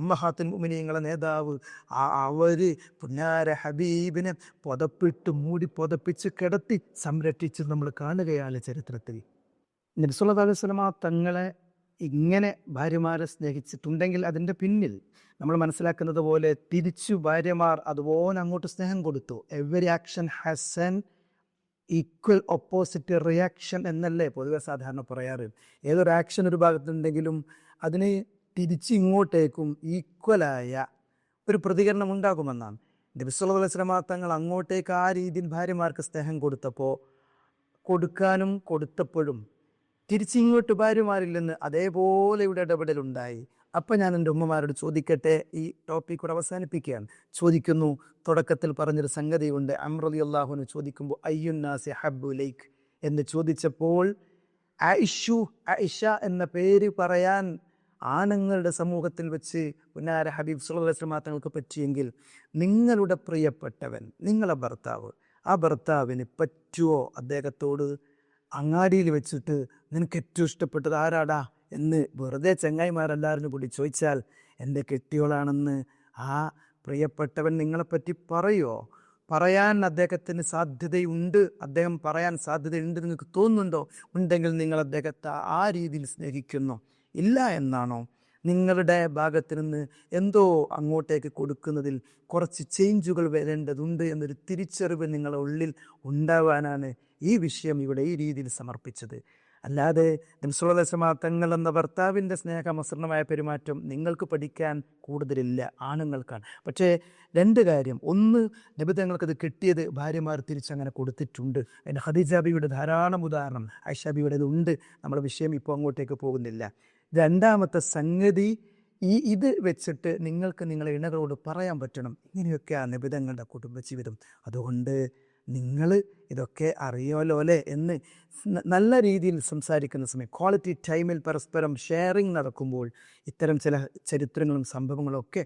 ഉമ്മഹാത്തുൽ മുഅ്മിനീങ്ങളുടെ നേതാവ് അവർ പുന്നാര ഹബീബിനെ പുതപ്പിച്ച് കിടത്തി സംരക്ഷിച്ച് നമ്മൾ കാണുകയാണ് ചരിത്രത്തിൽ. നബി സല്ലല്ലാഹു അലൈഹി വസല്ലം തങ്ങളെ ഇങ്ങനെ ഭാര്യമാരെ സ്നേഹിച്ചിട്ടുണ്ടെങ്കിൽ അതിൻ്റെ പിന്നിൽ നമ്മൾ മനസ്സിലാക്കുന്നത് പോലെ തിരിച്ചു ഭാര്യമാർ അതുപോലെ അങ്ങോട്ട് സ്നേഹം കൊടുത്തു. Every action has an equal opposite reaction എന്നല്ലേ പൊതുവെ സാധാരണ പറയാറ്. ഏതൊരു ആക്ഷൻ ഒരു ഭാഗത്തുണ്ടെങ്കിലും അതിന് തിരിച്ചിങ്ങോട്ടേക്കും ഈക്വലായ ഒരു പ്രതികരണം ഉണ്ടാകുമെന്നാണ്. നബി സല്ലല്ലാഹു അലൈഹി വസല്ലം തങ്ങൾ അങ്ങോട്ടേക്ക് ആ രീതിയിൽ ഭാര്യമാർക്ക് സ്നേഹം കൊടുക്കാനും കൊടുത്തപ്പോഴും തിരിച്ചിങ്ങോട്ട് ഭാര്യമാരിൽ നിന്ന് അതേപോലെ ഇവിടെ ഇടപെടലുണ്ടായി. അപ്പം ഞാൻ എൻ്റെ ഉമ്മമാരോട് ചോദിക്കട്ടെ, ഈ ടോപ്പിക് കൂടെ അവസാനിപ്പിക്കുകയാണ്. ചോദിക്കുന്നു, തുടക്കത്തിൽ പറഞ്ഞൊരു സംഗതിയുണ്ട്. അംർ റളിയല്ലാഹു അൻഹു ചോദിക്കുമ്പോൾ അയ്യുന്നാസി ഹബ്ബു ഇലൈക് എന്ന് ചോദിച്ചപ്പോൾ ആയിഷ എന്ന പേര് പറയാൻ ആണുങ്ങളുടെ സമൂഹത്തിൽ വെച്ച് പുന്നാര ഹബീബ് സല്ലല്ലാഹു അലൈഹി വസല്ലം തങ്ങൾക്ക് പറ്റിയെങ്കിൽ, നിങ്ങളുടെ പ്രിയപ്പെട്ടവൻ, നിങ്ങളെ ഭർത്താവ്, ആ ഭർത്താവിന് പറ്റുമോ അദ്ദേഹത്തോട് അങ്ങാടിയിൽ വെച്ചിട്ട് നിനക്ക് ഏറ്റവും ഇഷ്ടപ്പെട്ടത് ആരാടാ എന്ന് വെറുതെ ചങ്ങായിമാരെല്ലാവരും കൂടി ചോദിച്ചാൽ, എൻ്റെ കെട്ടിയോളാണെന്ന് ആ പ്രിയപ്പെട്ടവൻ നിങ്ങളെപ്പറ്റി പറയുമോ? പറയാൻ അദ്ദേഹത്തിന് സാധ്യതയുണ്ട്, അദ്ദേഹം പറയാൻ സാധ്യതയുണ്ട് നിങ്ങൾക്ക് തോന്നുന്നുണ്ടോ? ഉണ്ടെങ്കിൽ നിങ്ങൾ അദ്ദേഹത്തെ ആ രീതിയിൽ സ്നേഹിക്കുന്നു. ഇല്ല എന്നാണോ? നിങ്ങളുടെ ഭാഗത്ത് നിന്ന് എന്തോ അങ്ങോട്ടേക്ക് കൊടുക്കുന്നതിൽ കുറച്ച് ചേഞ്ചുകൾ വരേണ്ടതുണ്ട് എന്നൊരു തിരിച്ചറിവ് നിങ്ങളുടെ ഉള്ളിൽ ഉണ്ടാവാനാണ് ഈ വിഷയം ഇവിടെ ഈ രീതിയിൽ സമർപ്പിച്ചത്. അല്ലാതെ നബി സല്ലല്ലാഹു അലൈഹി വസല്ലം തങ്ങൾ എന്ന ഭർത്താവിൻ്റെ സ്നേഹമസൃണമായ പെരുമാറ്റം നിങ്ങൾക്ക് പഠിക്കാൻ കൂടുതലില്ല, ആണുങ്ങൾക്കാണ്. പക്ഷേ രണ്ട് കാര്യം, ഒന്ന്, നബി തങ്ങൾക്കത് കിട്ടിയത് ഭാര്യമാർ തിരിച്ചങ്ങനെ കൊടുത്തിട്ടുണ്ട്. അതിന് ഖദീജ ബിയുടെ ധാരാളം ഉദാഹരണം, ആയിഷ ബിയുടെ ഉണ്ട്. നമ്മുടെ വിഷയം ഇപ്പോൾ അങ്ങോട്ടേക്ക് പോകുന്നില്ല. രണ്ടാമത്തെ സംഗതി, ഇത് വെച്ചിട്ട് നിങ്ങൾക്ക് നിങ്ങളെ ഇണകളോട് പറയാൻ പറ്റണം, ഇങ്ങനെയൊക്കെയാണ് നബി തങ്ങളുടെ കുടുംബജീവിതം, അതുകൊണ്ട് നിങ്ങൾ ഇതൊക്കെ അറിയാമല്ലോ അല്ലേ എന്ന് നല്ല രീതിയിൽ സംസാരിക്കുന്ന സമയം, ക്വാളിറ്റി ടൈമിൽ പരസ്പരം ഷെയറിങ് നടക്കുമ്പോൾ ഇത്തരം ചില ചരിത്രങ്ങളും സംഭവങ്ങളും ഒക്കെ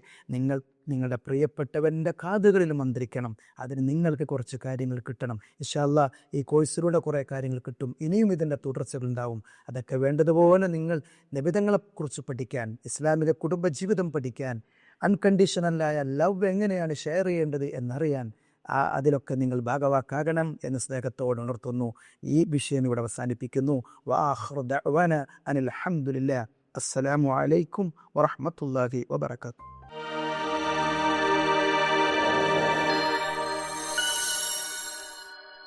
നിങ്ങളുടെ പ്രിയപ്പെട്ടവൻ്റെ കാതുകളിൽ മന്ത്രിക്കണം. അതിന് നിങ്ങൾക്ക് കുറച്ച് കാര്യങ്ങൾ കിട്ടണം. ഇൻഷാ അല്ലാഹ് ഈ കോഴ്സിലൂടെ കുറേ കാര്യങ്ങൾ കിട്ടും. ഇനിയും ഇതിൻ്റെ തുടർച്ചകളുണ്ടാവും. അതൊക്കെ വേണ്ടതുപോലെ നിങ്ങൾ നബിതങ്ങളെക്കുറിച്ച് പഠിക്കാൻ, ഇസ്ലാമിക കുടുംബജീവിതം പഠിക്കാൻ, അൺകണ്ടീഷണലായ ലവ് എങ്ങനെയാണ് ഷെയർ ചെയ്യേണ്ടത് എന്നറിയാൻ, അതിലൊക്കെ നിങ്ങൾ ഭാഗവാക്കാകണം എന്ന് സ്നേഹത്തോട് ഉണർത്തുന്നു. ഈ വിഷയം ഇവിടെ അവസാനിപ്പിക്കുന്നു. വആഖിറു ദഅ്വാനാ അനിൽ ഹംദുലില്ലാഹ്. അസ്സലാമു അലൈക്കും വറഹ്മത്തുള്ളാഹി വബറകാതുഹു.